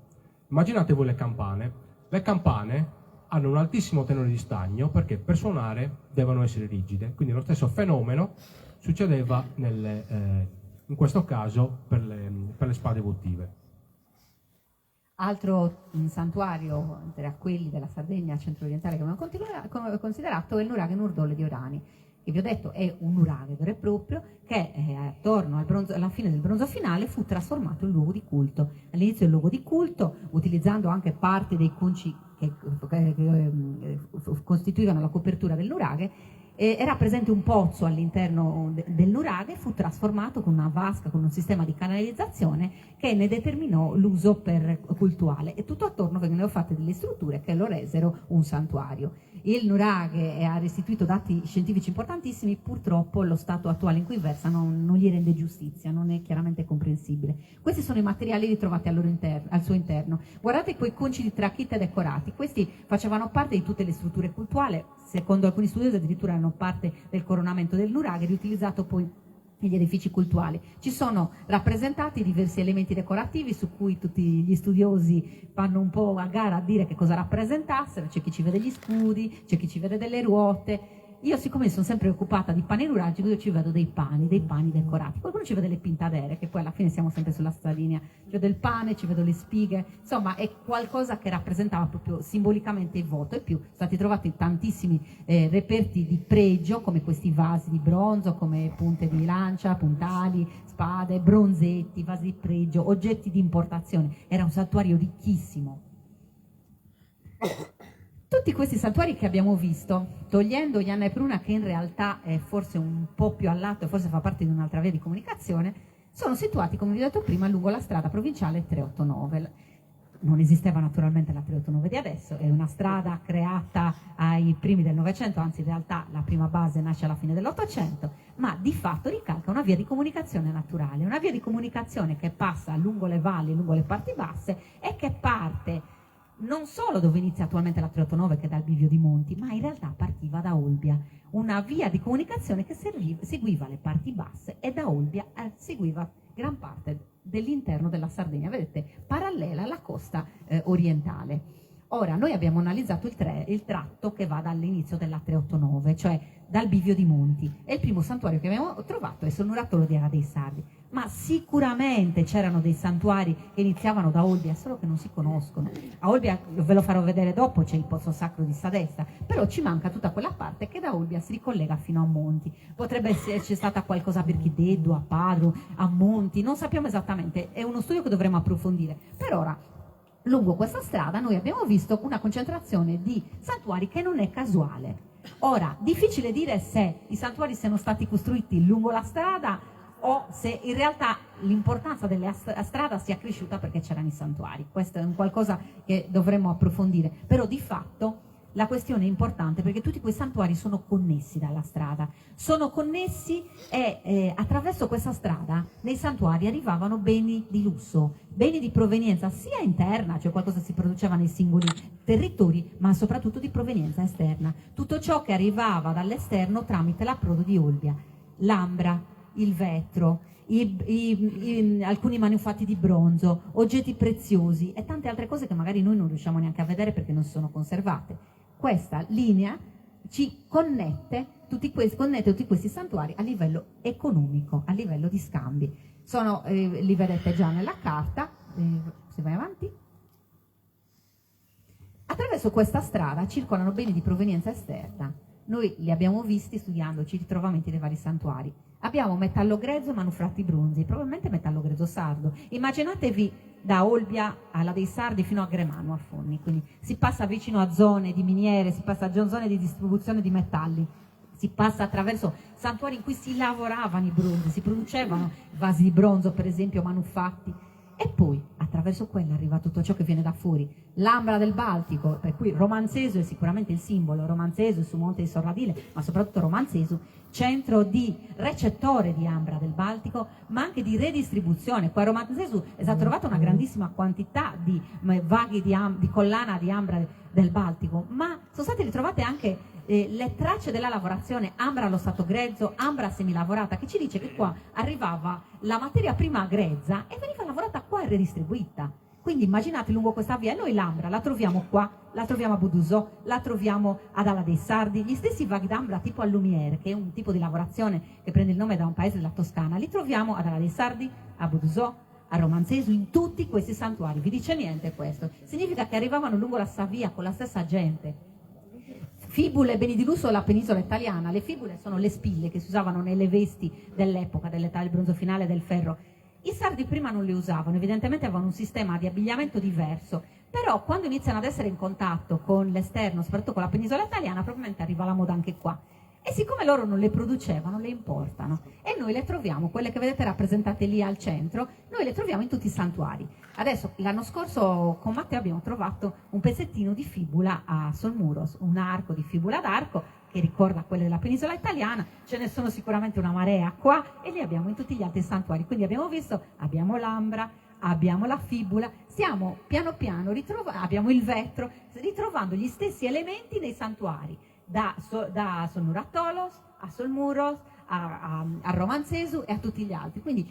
Immaginate voi le campane. Le campane hanno un altissimo tenore di stagno perché per suonare devono essere rigide. Quindi lo stesso fenomeno succedeva in questo caso per le spade votive. Altro santuario tra quelli della Sardegna centro-orientale che abbiamo considerato è il nuraghe Nurdole di Orani, che vi ho detto è un nuraghe vero e proprio che attorno alla fine del bronzo finale fu trasformato in luogo di culto. All'inizio il luogo di culto, utilizzando anche parte dei conci che costituivano la copertura del nuraghe, era presente un pozzo all'interno del nuraghe, fu trasformato con una vasca, con un sistema di canalizzazione che ne determinò l'uso cultuale, e tutto attorno vennero fatte delle strutture che lo resero un santuario. Il nuraghe ha restituito dati scientifici importantissimi, purtroppo lo stato attuale in cui versa non gli rende giustizia, non è chiaramente comprensibile. Questi sono i materiali ritrovati al suo interno. Guardate quei conci di trachite decorati, questi facevano parte di tutte le strutture cultuali, secondo alcuni studiosi addirittura erano parte del coronamento del nuraghe, riutilizzato poi negli edifici cultuali. Ci sono rappresentati diversi elementi decorativi su cui tutti gli studiosi fanno un po' a gara a dire che cosa rappresentassero. C'è chi ci vede gli scudi, c'è chi ci vede delle ruote. Io, siccome sono sempre occupata di pani nuragici, io ci vedo dei pani decorati. Qualcuno ci vede le pintadere, che poi alla fine siamo sempre sulla stessa linea. Ci vedo il pane, ci vedo le spighe, insomma è qualcosa che rappresentava proprio simbolicamente il voto. E più, sono stati trovati tantissimi reperti di pregio, come questi vasi di bronzo, come punte di lancia, puntali, spade, bronzetti, vasi di pregio, oggetti di importazione. Era un santuario ricchissimo. Tutti questi santuari che abbiamo visto, togliendo Ianna e Pruna, che in realtà è forse un po' più a lato e forse fa parte di un'altra via di comunicazione, sono situati, come vi ho detto prima, lungo la strada provinciale 389. Non esisteva naturalmente la 389 di adesso, è una strada creata ai primi del Novecento, anzi in realtà la prima base nasce alla fine dell'Ottocento, ma di fatto ricalca una via di comunicazione naturale, una via di comunicazione che passa lungo le valli, lungo le parti basse e che parte non solo dove inizia attualmente la 389, che è dal Bivio di Monti, ma in realtà partiva da Olbia, una via di comunicazione che seguiva le parti basse e da Olbia seguiva gran parte dell'interno della Sardegna, vedete, parallela alla costa orientale. Ora, noi abbiamo analizzato il tratto che va dall'inizio della 389, cioè dal Bivio di Monti, e il primo santuario che abbiamo trovato è Solnuratolo di Ara dei Sardi, ma sicuramente c'erano dei santuari che iniziavano da Olbia, solo che non si conoscono. A Olbia, ve lo farò vedere dopo, c'è il Pozzo Sacro di Sadesta, però ci manca tutta quella parte che da Olbia si ricollega fino a Monti. Potrebbe esserci stata qualcosa a Birchideddu, a Padru, a Monti, non sappiamo esattamente, è uno studio che dovremo approfondire. Per ora, lungo questa strada noi abbiamo visto una concentrazione di santuari che non è casuale. Ora, difficile dire se i santuari siano stati costruiti lungo la strada o se in realtà l'importanza della strada sia cresciuta perché c'erano i santuari. Questo è un qualcosa che dovremmo approfondire, però di fatto la questione è importante perché tutti quei santuari sono connessi dalla strada, sono connessi e attraverso questa strada nei santuari arrivavano beni di lusso, beni di provenienza sia interna, cioè qualcosa si produceva nei singoli territori, ma soprattutto di provenienza esterna. Tutto ciò che arrivava dall'esterno tramite l'approdo di Olbia, l'ambra, il vetro, alcuni manufatti di bronzo, oggetti preziosi e tante altre cose che magari noi non riusciamo neanche a vedere perché non sono conservate. Questa linea ci connette tutti questi santuari a livello economico, a livello di scambi. Li vedete già nella carta, se vai avanti. Attraverso attraverso questa strada circolano beni di provenienza esterna. Noi li abbiamo visti studiandoci i ritrovamenti dei vari santuari. Abbiamo metallo grezzo, manufatti bronzi, probabilmente metallo grezzo sardo. Immaginatevi da Olbia alla dei Sardi fino a Gremano a Fonni, quindi si passa vicino a zone di miniere, si passa a zone di distribuzione di metalli, si passa attraverso santuari in cui si lavoravano i bronzi, si producevano vasi di bronzo per esempio, manufatti, e poi attraverso quello arriva tutto ciò che viene da fuori. L'ambra del Baltico, per cui Romanzesu è sicuramente il simbolo, Romanzesu su Monte di Sorradile, ma soprattutto Romanzesu, centro di recettore di ambra del Baltico, ma anche di redistribuzione. Qua a Romanzesu è stata trovata una grandissima quantità di vaghi di collana di ambra del Baltico, ma sono state ritrovate anche le tracce della lavorazione, ambra allo stato grezzo, ambra semilavorata, che ci dice che qua arrivava la materia prima grezza e veniva lavorata qua e redistribuita. Quindi immaginate lungo questa via, noi l'ambra la troviamo qua, la troviamo a Budusò, la troviamo ad Ala dei Sardi, gli stessi vaghi d'ambra tipo a Lumiere, che è un tipo di lavorazione che prende il nome da un paese della Toscana, li troviamo ad Ala dei Sardi, a Budusò, a Romanzesu, in tutti questi santuari. Vi dice niente questo? Significa che arrivavano lungo la Savia con la stessa gente. Fibule, beni di lusso della penisola italiana. Le fibule sono le spille che si usavano nelle vesti dell'epoca, dell'età del bronzo finale e del ferro. I sardi prima non le usavano, evidentemente avevano un sistema di abbigliamento diverso, però quando iniziano ad essere in contatto con l'esterno, soprattutto con la penisola italiana, probabilmente arriva la moda anche qua. E siccome loro non le producevano, le importano. E noi le troviamo, quelle che vedete rappresentate lì al centro, noi le troviamo in tutti i santuari. Adesso, l'anno scorso con Matteo abbiamo trovato un pezzettino di fibula a Solmuros, un arco di fibula d'arco che ricorda quelle della penisola italiana, ce ne sono sicuramente una marea qua e li abbiamo in tutti gli altri santuari. Quindi abbiamo visto, abbiamo l'ambra, abbiamo la fibula, stiamo piano piano abbiamo il vetro, ritrovando gli stessi elementi nei santuari, da Solmuratolos a Solmuros, a Romanzesu e a tutti gli altri. Quindi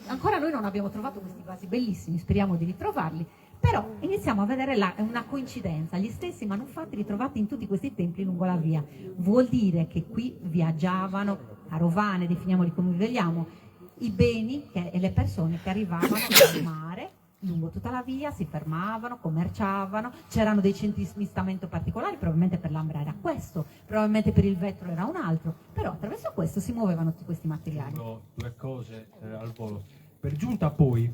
ancora noi non abbiamo trovato questi vasi bellissimi, speriamo di ritrovarli, però iniziamo a vedere una coincidenza, gli stessi manufatti ritrovati in tutti questi templi lungo la via. Vuol dire che qui viaggiavano, carovane, definiamoli come vogliamo, i beni e le persone che arrivavano dal mare lungo tutta la via, si fermavano, commerciavano, c'erano dei centri di smistamento particolari, probabilmente per l'ambra era questo, probabilmente per il vetro era un altro, però attraverso questo si muovevano tutti questi materiali. Due cose al volo. Per giunta poi,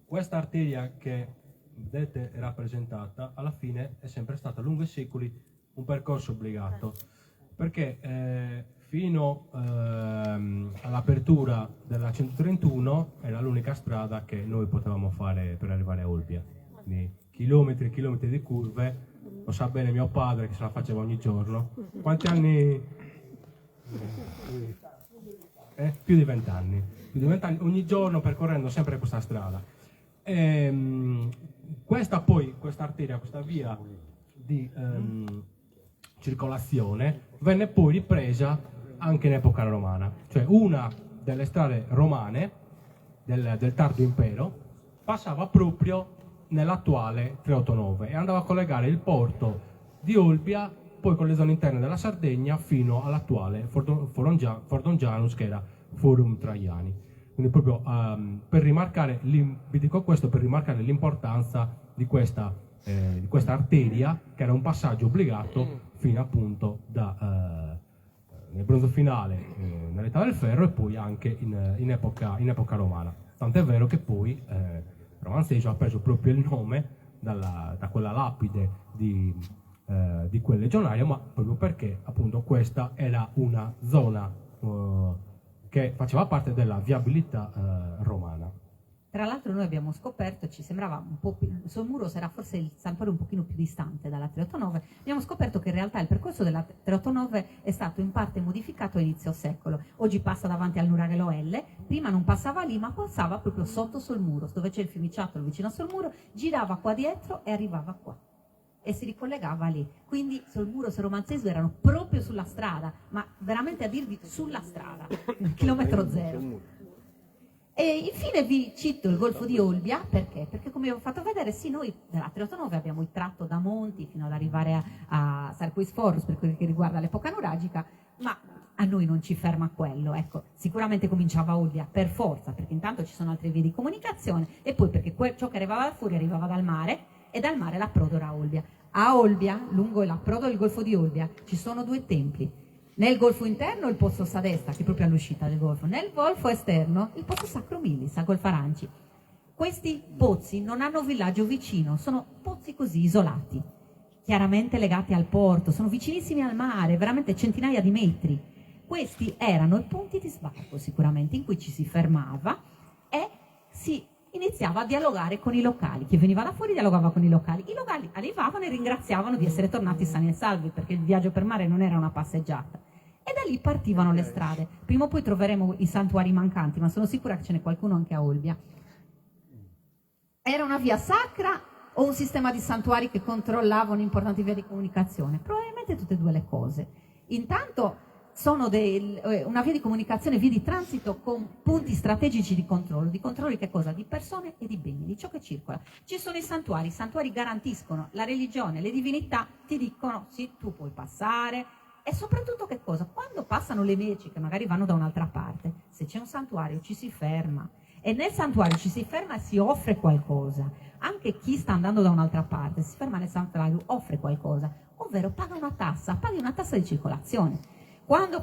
questa arteria che vedete rappresentata, alla fine è sempre stata lungo i secoli un percorso obbligato, perché fino all'apertura della 131 era l'unica strada che noi potevamo fare per arrivare a Olbia. Quindi chilometri e chilometri di curve, lo sa bene mio padre che se la faceva ogni giorno. Quanti anni? Più di 20 anni. Più di 20 anni ogni giorno percorrendo sempre questa strada. Questa arteria, questa via di circolazione venne poi ripresa anche in epoca romana, cioè una delle strade romane del tardo impero passava proprio nell'attuale 389 e andava a collegare il porto di Olbia poi con le zone interne della Sardegna fino all'attuale Fordongianus, che era Forum Traiani. Quindi proprio per rimarcare, vi dico questo per rimarcare l'importanza di questa arteria, che era un passaggio obbligato fino appunto nel bronzo finale, nell'età del ferro e poi anche in epoca romana. Tant'è vero che poi Romanzesu ha preso proprio il nome da quella lapide di quel legionario, ma proprio perché appunto questa era una zona che faceva parte della viabilità romana. Tra l'altro noi abbiamo scoperto, ci sembrava un po' più, Solmuros era forse il santuario un pochino più distante dalla 389, abbiamo scoperto che in realtà il percorso della 389 è stato in parte modificato a inizio secolo. Oggi passa davanti al nuraghe L, prima non passava lì ma passava proprio sotto Solmuros, dove c'è il fiumiciattolo vicino a Solmuros, girava qua dietro e arrivava qua e si ricollegava lì. Quindi Solmuros e Romanzesu erano proprio sulla strada, ma veramente a dirvi sulla strada, chilometro zero. E infine vi cito il Golfo di Olbia, perché? Perché come vi ho fatto vedere, sì, noi dalla 389 abbiamo il tratto da Monti fino ad arrivare a Sarquis Forus per quel che riguarda l'epoca nuragica, ma a noi non ci ferma quello, ecco. Sicuramente cominciava a Olbia per forza, perché intanto ci sono altre vie di comunicazione, e poi perché ciò che arrivava da fuori arrivava dal mare, e dal mare l'approdo era Olbia. A Olbia, lungo l'approdo del Golfo di Olbia, ci sono 2 templi. Nel Golfo interno il Pozzo Sadesta, che è proprio all'uscita del Golfo. Nel Golfo esterno il Pozzo Sacro Millis, a Golfo Aranci. Questi pozzi non hanno villaggio vicino, sono pozzi così isolati, chiaramente legati al porto, sono vicinissimi al mare, veramente centinaia di metri. Questi erano i punti di sbarco sicuramente, in cui ci si fermava e si iniziava a dialogare con i locali. Chi veniva da fuori dialogava con i locali arrivavano e ringraziavano di essere tornati sani e salvi, perché il viaggio per mare non era una passeggiata. E da lì partivano le strade. Prima o poi troveremo i santuari mancanti, ma sono sicura che ce n'è qualcuno anche a Olbia. Era una via sacra o un sistema di santuari che controllavano importanti vie di comunicazione? Probabilmente tutte e 2 le cose. Intanto sono una via di comunicazione, vie di transito con punti strategici di controllo. Di controllo di che cosa? Di persone e di beni, di ciò che circola. Ci sono i santuari garantiscono la religione, le divinità ti dicono sì, tu puoi passare. E soprattutto che cosa? Quando passano le merci che magari vanno da un'altra parte, se c'è un santuario ci si ferma. E nel santuario ci si ferma e si offre qualcosa. Anche chi sta andando da un'altra parte si ferma nel santuario, offre qualcosa, ovvero paghi una tassa di circolazione. Quando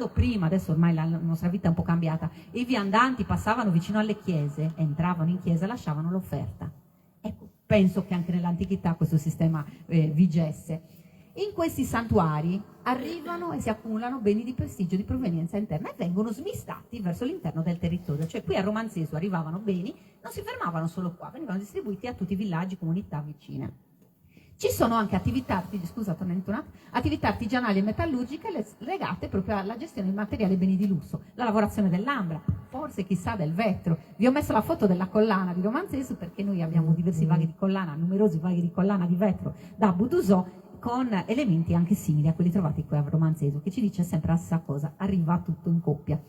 prima, adesso ormai la nostra vita è un po' cambiata, i viandanti passavano vicino alle chiese, entravano in chiesa e lasciavano l'offerta. Ecco, penso che anche nell'antichità questo sistema vigesse. In questi santuari arrivano e si accumulano beni di prestigio di provenienza interna e vengono smistati verso l'interno del territorio. Cioè qui a Romanzesu arrivavano beni, non si fermavano solo qua, venivano distribuiti a tutti i villaggi, comunità vicine. Ci sono anche attività artigianali e metallurgiche legate proprio alla gestione di materiali e beni di lusso, la lavorazione dell'ambra, forse chissà del vetro. Vi ho messo la foto della collana di Romanzesu perché noi abbiamo diversi vaghi di collana, numerosi vaghi di collana di vetro da Budusò, con elementi anche simili a quelli trovati qui a Romanzesu, che ci dice sempre la stessa cosa, arriva tutto in coppia.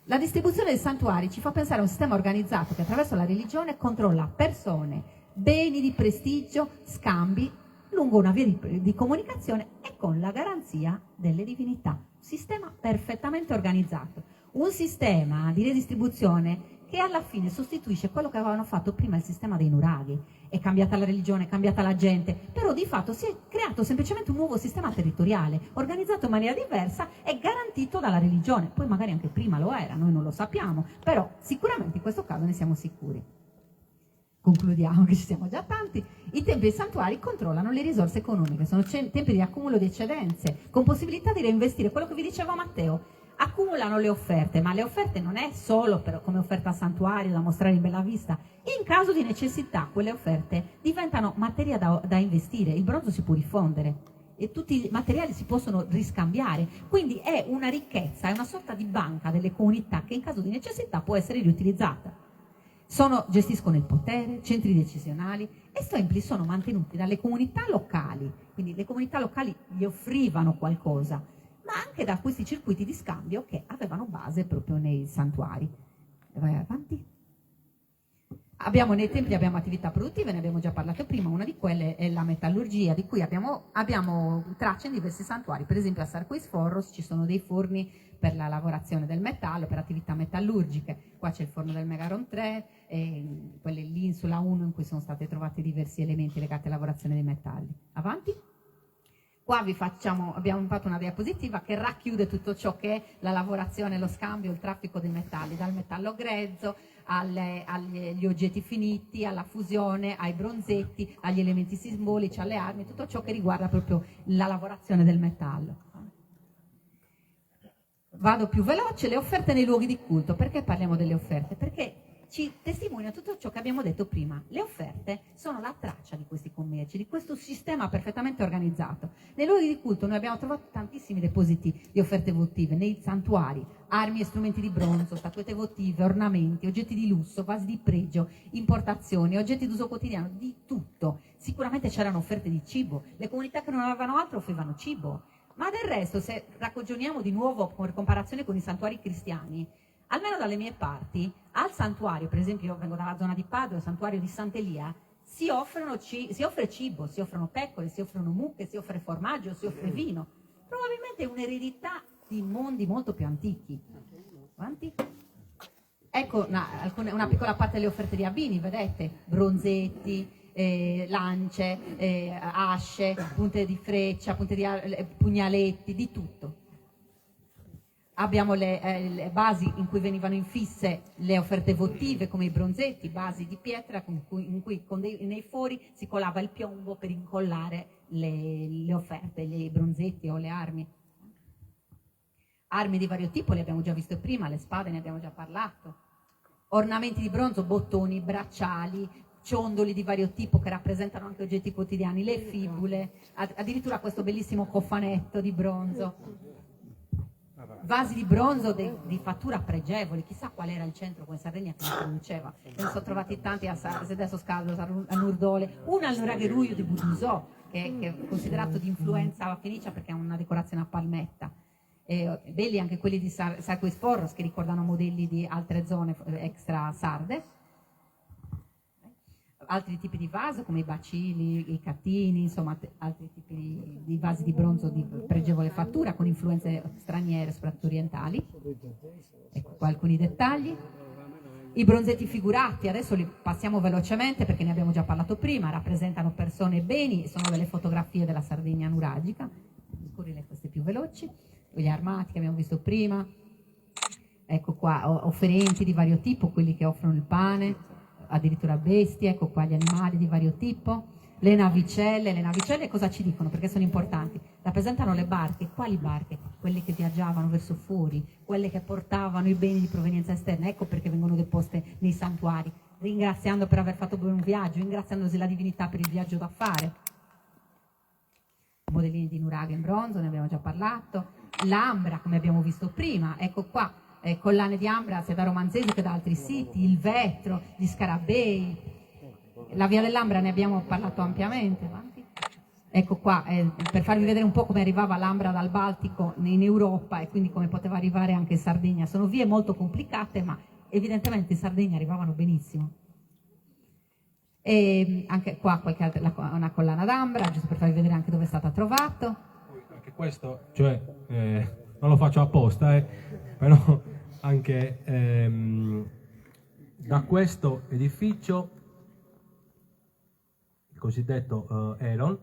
La distribuzione dei santuari ci fa pensare a un sistema organizzato che attraverso la religione controlla persone, beni di prestigio, scambi lungo una via di comunicazione e con la garanzia delle divinità. Un sistema perfettamente organizzato, un sistema di redistribuzione che alla fine sostituisce quello che avevano fatto prima il sistema dei nuraghi. È cambiata la religione, è cambiata la gente, però di fatto si è creato semplicemente un nuovo sistema territoriale, organizzato in maniera diversa e garantito dalla religione. Poi magari anche prima lo era, noi non lo sappiamo, però sicuramente in questo caso ne siamo sicuri. Concludiamo che ci siamo già tanti. I templi e i santuari controllano le risorse economiche, sono tempi di accumulo di eccedenze, con possibilità di reinvestire, quello che vi diceva Matteo. Accumulano le offerte, ma le offerte non è solo come offerta a santuario da mostrare in bella vista. In caso di necessità quelle offerte diventano materia da investire, il bronzo si può rifondere e tutti i materiali si possono riscambiare, quindi è una ricchezza, è una sorta di banca delle comunità che in caso di necessità può essere riutilizzata. Gestiscono il potere, centri decisionali e i templi sono mantenuti dalle comunità locali, quindi le comunità locali gli offrivano qualcosa, ma anche da questi circuiti di scambio che avevano base proprio nei santuari. Vai avanti. Nei templi abbiamo attività produttive, ne abbiamo già parlato prima, una di quelle è la metallurgia, di cui abbiamo tracce in diversi santuari. Per esempio a Sarquis Forros ci sono dei forni per la lavorazione del metallo, per attività metallurgiche. Qua c'è il forno del Megaron 3, e quelle l'Insula 1 in cui sono stati trovati diversi elementi legati alla lavorazione dei metalli. Avanti. Qua abbiamo fatto una diapositiva che racchiude tutto ciò che è la lavorazione, lo scambio, il traffico dei metalli, dal metallo grezzo agli oggetti finiti, alla fusione, ai bronzetti, agli elementi simbolici, alle armi, tutto ciò che riguarda proprio la lavorazione del metallo. Vado più veloce, le offerte nei luoghi di culto. Perché parliamo delle offerte? Perché ci testimonia tutto ciò che abbiamo detto prima. Le offerte sono la traccia di questi commerci, di questo sistema perfettamente organizzato. Nei luoghi di culto noi abbiamo trovato tantissimi depositi di offerte votive, nei santuari, armi e strumenti di bronzo, statuette votive, ornamenti, oggetti di lusso, vasi di pregio, importazioni, oggetti d'uso quotidiano, di tutto. Sicuramente c'erano offerte di cibo, le comunità che non avevano altro offrivano cibo, ma del resto, se ragioniamo di nuovo per comparazione con i santuari cristiani, almeno dalle mie parti, al santuario, per esempio io vengo dalla zona di Padova, il santuario di Sant'Elia, si offre cibo, si offrono pecore, si offrono mucche, si offre formaggio, si offre vino. Probabilmente è un'eredità di mondi molto più antichi. Avanti. Ecco una piccola parte delle offerte di Abini, vedete? Bronzetti, lance, asce, punte di freccia, pugnaletti, di tutto. Abbiamo le basi in cui venivano infisse le offerte votive, come i bronzetti, basi di pietra in cui nei fori si colava il piombo per incollare le offerte, i bronzetti o le armi. Armi di vario tipo, le abbiamo già viste prima, le spade ne abbiamo già parlato. Ornamenti di bronzo, bottoni, bracciali, ciondoli di vario tipo che rappresentano anche oggetti quotidiani, le fibule, addirittura questo bellissimo cofanetto di bronzo. Vasi di bronzo di fattura pregevoli, chissà qual era il centro con Sardegna che li produceva. Ne sono trovati tanti a adesso Scaldo, a Nurdole, uno al Nuragheruio di Budusò, che è considerato di influenza fenicia perché ha una decorazione a palmetta. Belli anche quelli di Sarquis Porros, che ricordano modelli di altre zone extra sarde. Altri tipi di vaso come i bacili, i catini, insomma altri tipi di vasi di bronzo di pregevole fattura con influenze straniere, soprattutto orientali. Ecco qua alcuni dettagli. I bronzetti figurati, adesso li passiamo velocemente perché ne abbiamo già parlato prima, rappresentano persone e beni, sono delle fotografie della Sardegna nuragica. Scorrile queste più veloci. Gli armati che abbiamo visto prima. Ecco qua offerenti di vario tipo, quelli che offrono il pane, addirittura bestie, ecco qua gli animali di vario tipo, le navicelle cosa ci dicono? Perché sono importanti, rappresentano le barche. Quali barche? Quelle che viaggiavano verso fuori, quelle che portavano i beni di provenienza esterna, ecco perché vengono deposte nei santuari, ringraziando per aver fatto un viaggio, ringraziandosi la divinità per il viaggio da fare. Modellini di nuraga in bronzo, ne abbiamo già parlato, l'ambra come abbiamo visto prima, ecco qua, collane di ambra sia da Romanzese che da altri siti, il vetro, gli scarabei, la via dell'ambra ne abbiamo parlato ampiamente. Avanti. Ecco qua, per farvi vedere un po' come arrivava l'ambra dal Baltico in Europa e quindi come poteva arrivare anche in Sardegna. Sono vie molto complicate, ma evidentemente in Sardegna arrivavano benissimo. E anche qua una collana d'ambra, giusto per farvi vedere anche dove è stata trovato. Anche questo, cioè, non lo faccio apposta, però anche da questo edificio, il cosiddetto Elon,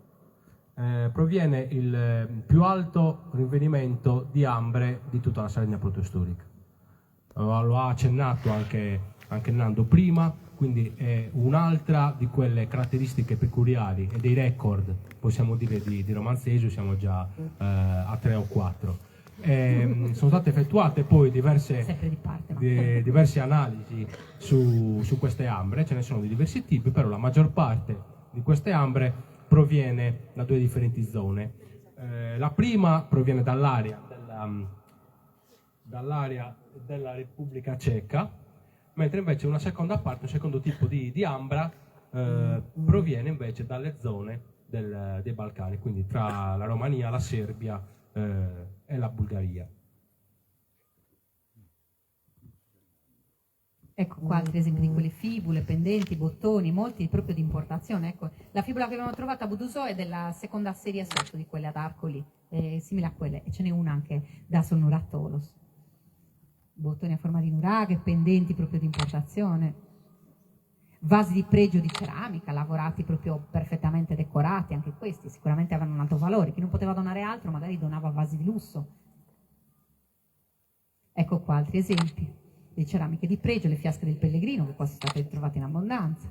proviene il più alto rinvenimento di ambre di tutta la Sardegna protostorica. Lo ha accennato anche Nando prima, quindi è un'altra di quelle caratteristiche peculiari e dei record, possiamo dire, di Romanzesio, siamo già a 3 o 4. Sono state effettuate poi diverse analisi su queste ambre, ce ne sono di diversi tipi, però la maggior parte di queste ambre proviene da 2 differenti zone. La prima proviene dall'area della Repubblica Ceca, mentre invece una seconda parte, un secondo tipo di ambra proviene invece dalle zone dei Balcani, quindi tra la Romania, la Serbia e la Bulgaria. Ecco qua altri esempi di quelle fibule, pendenti, bottoni, molti proprio di importazione. Ecco, la fibula che abbiamo trovato a Budusò è della seconda serie sotto di quelle ad Arcoli, simile a quelle, e ce n'è una anche da Solnuratolos. Bottoni a forma di nuraghe, pendenti proprio di importazione. Vasi di pregio di ceramica, lavorati proprio perfettamente decorati, anche questi sicuramente avevano un alto valore. Chi non poteva donare altro magari donava vasi di lusso. Ecco qua altri esempi. Le ceramiche di pregio, le fiasche del pellegrino che qua sono state trovate in abbondanza.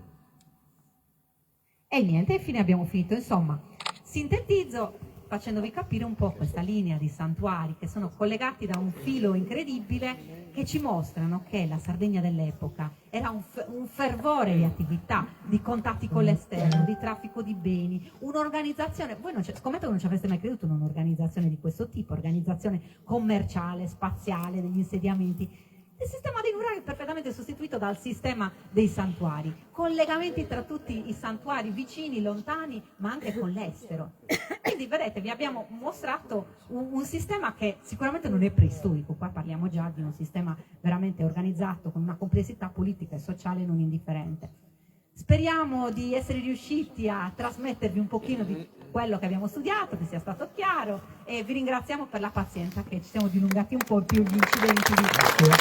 E niente, infine abbiamo finito. Insomma, sintetizzo facendovi capire un po' questa linea di santuari che sono collegati da un filo incredibile che ci mostrano che la Sardegna dell'epoca era un fervore di attività, di contatti con l'esterno, di traffico di beni, un'organizzazione, voi scommetto che non ci avreste mai creduto in un'organizzazione di questo tipo, organizzazione commerciale, spaziale, degli insediamenti. Il sistema dei nuraghi è perfettamente sostituito dal sistema dei santuari, collegamenti tra tutti i santuari vicini, lontani, ma anche con l'estero. Quindi vedete, vi abbiamo mostrato un sistema che sicuramente non è preistorico, qua parliamo già di un sistema veramente organizzato con una complessità politica e sociale non indifferente. Speriamo di essere riusciti a trasmettervi un pochino di quello che abbiamo studiato, che sia stato chiaro, e vi ringraziamo per la pazienza che ci siamo dilungati un po' più gli incidenti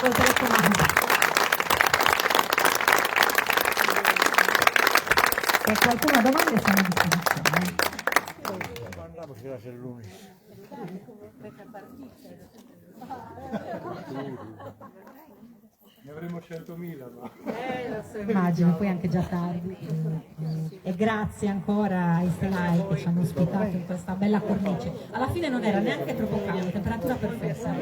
col telecomando. Se qualcuno ha domande siamo a disposizione. Mandiamoci la cellulare. Ne avremo 100.000, ma... Immagino, poi anche già tardi. E grazie ancora ai Stelai che ci hanno ospitato in questa bella cornice. Alla fine non era neanche troppo caldo, temperatura perfetta.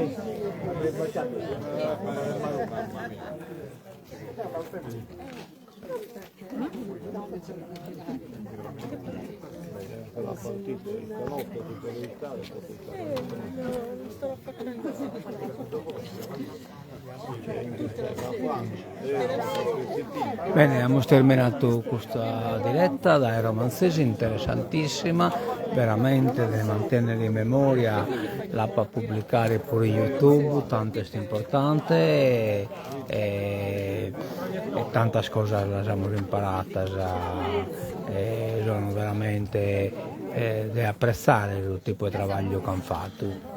Bene, abbiamo terminato questa diretta da Romanzesi, interessantissima, veramente da mantenere in memoria, la può pubblicare pure YouTube, tanto è importante e tantas cosas las hemos imparadas, sono veramente da apprezzare il tipo di lavoro che hanno fatto.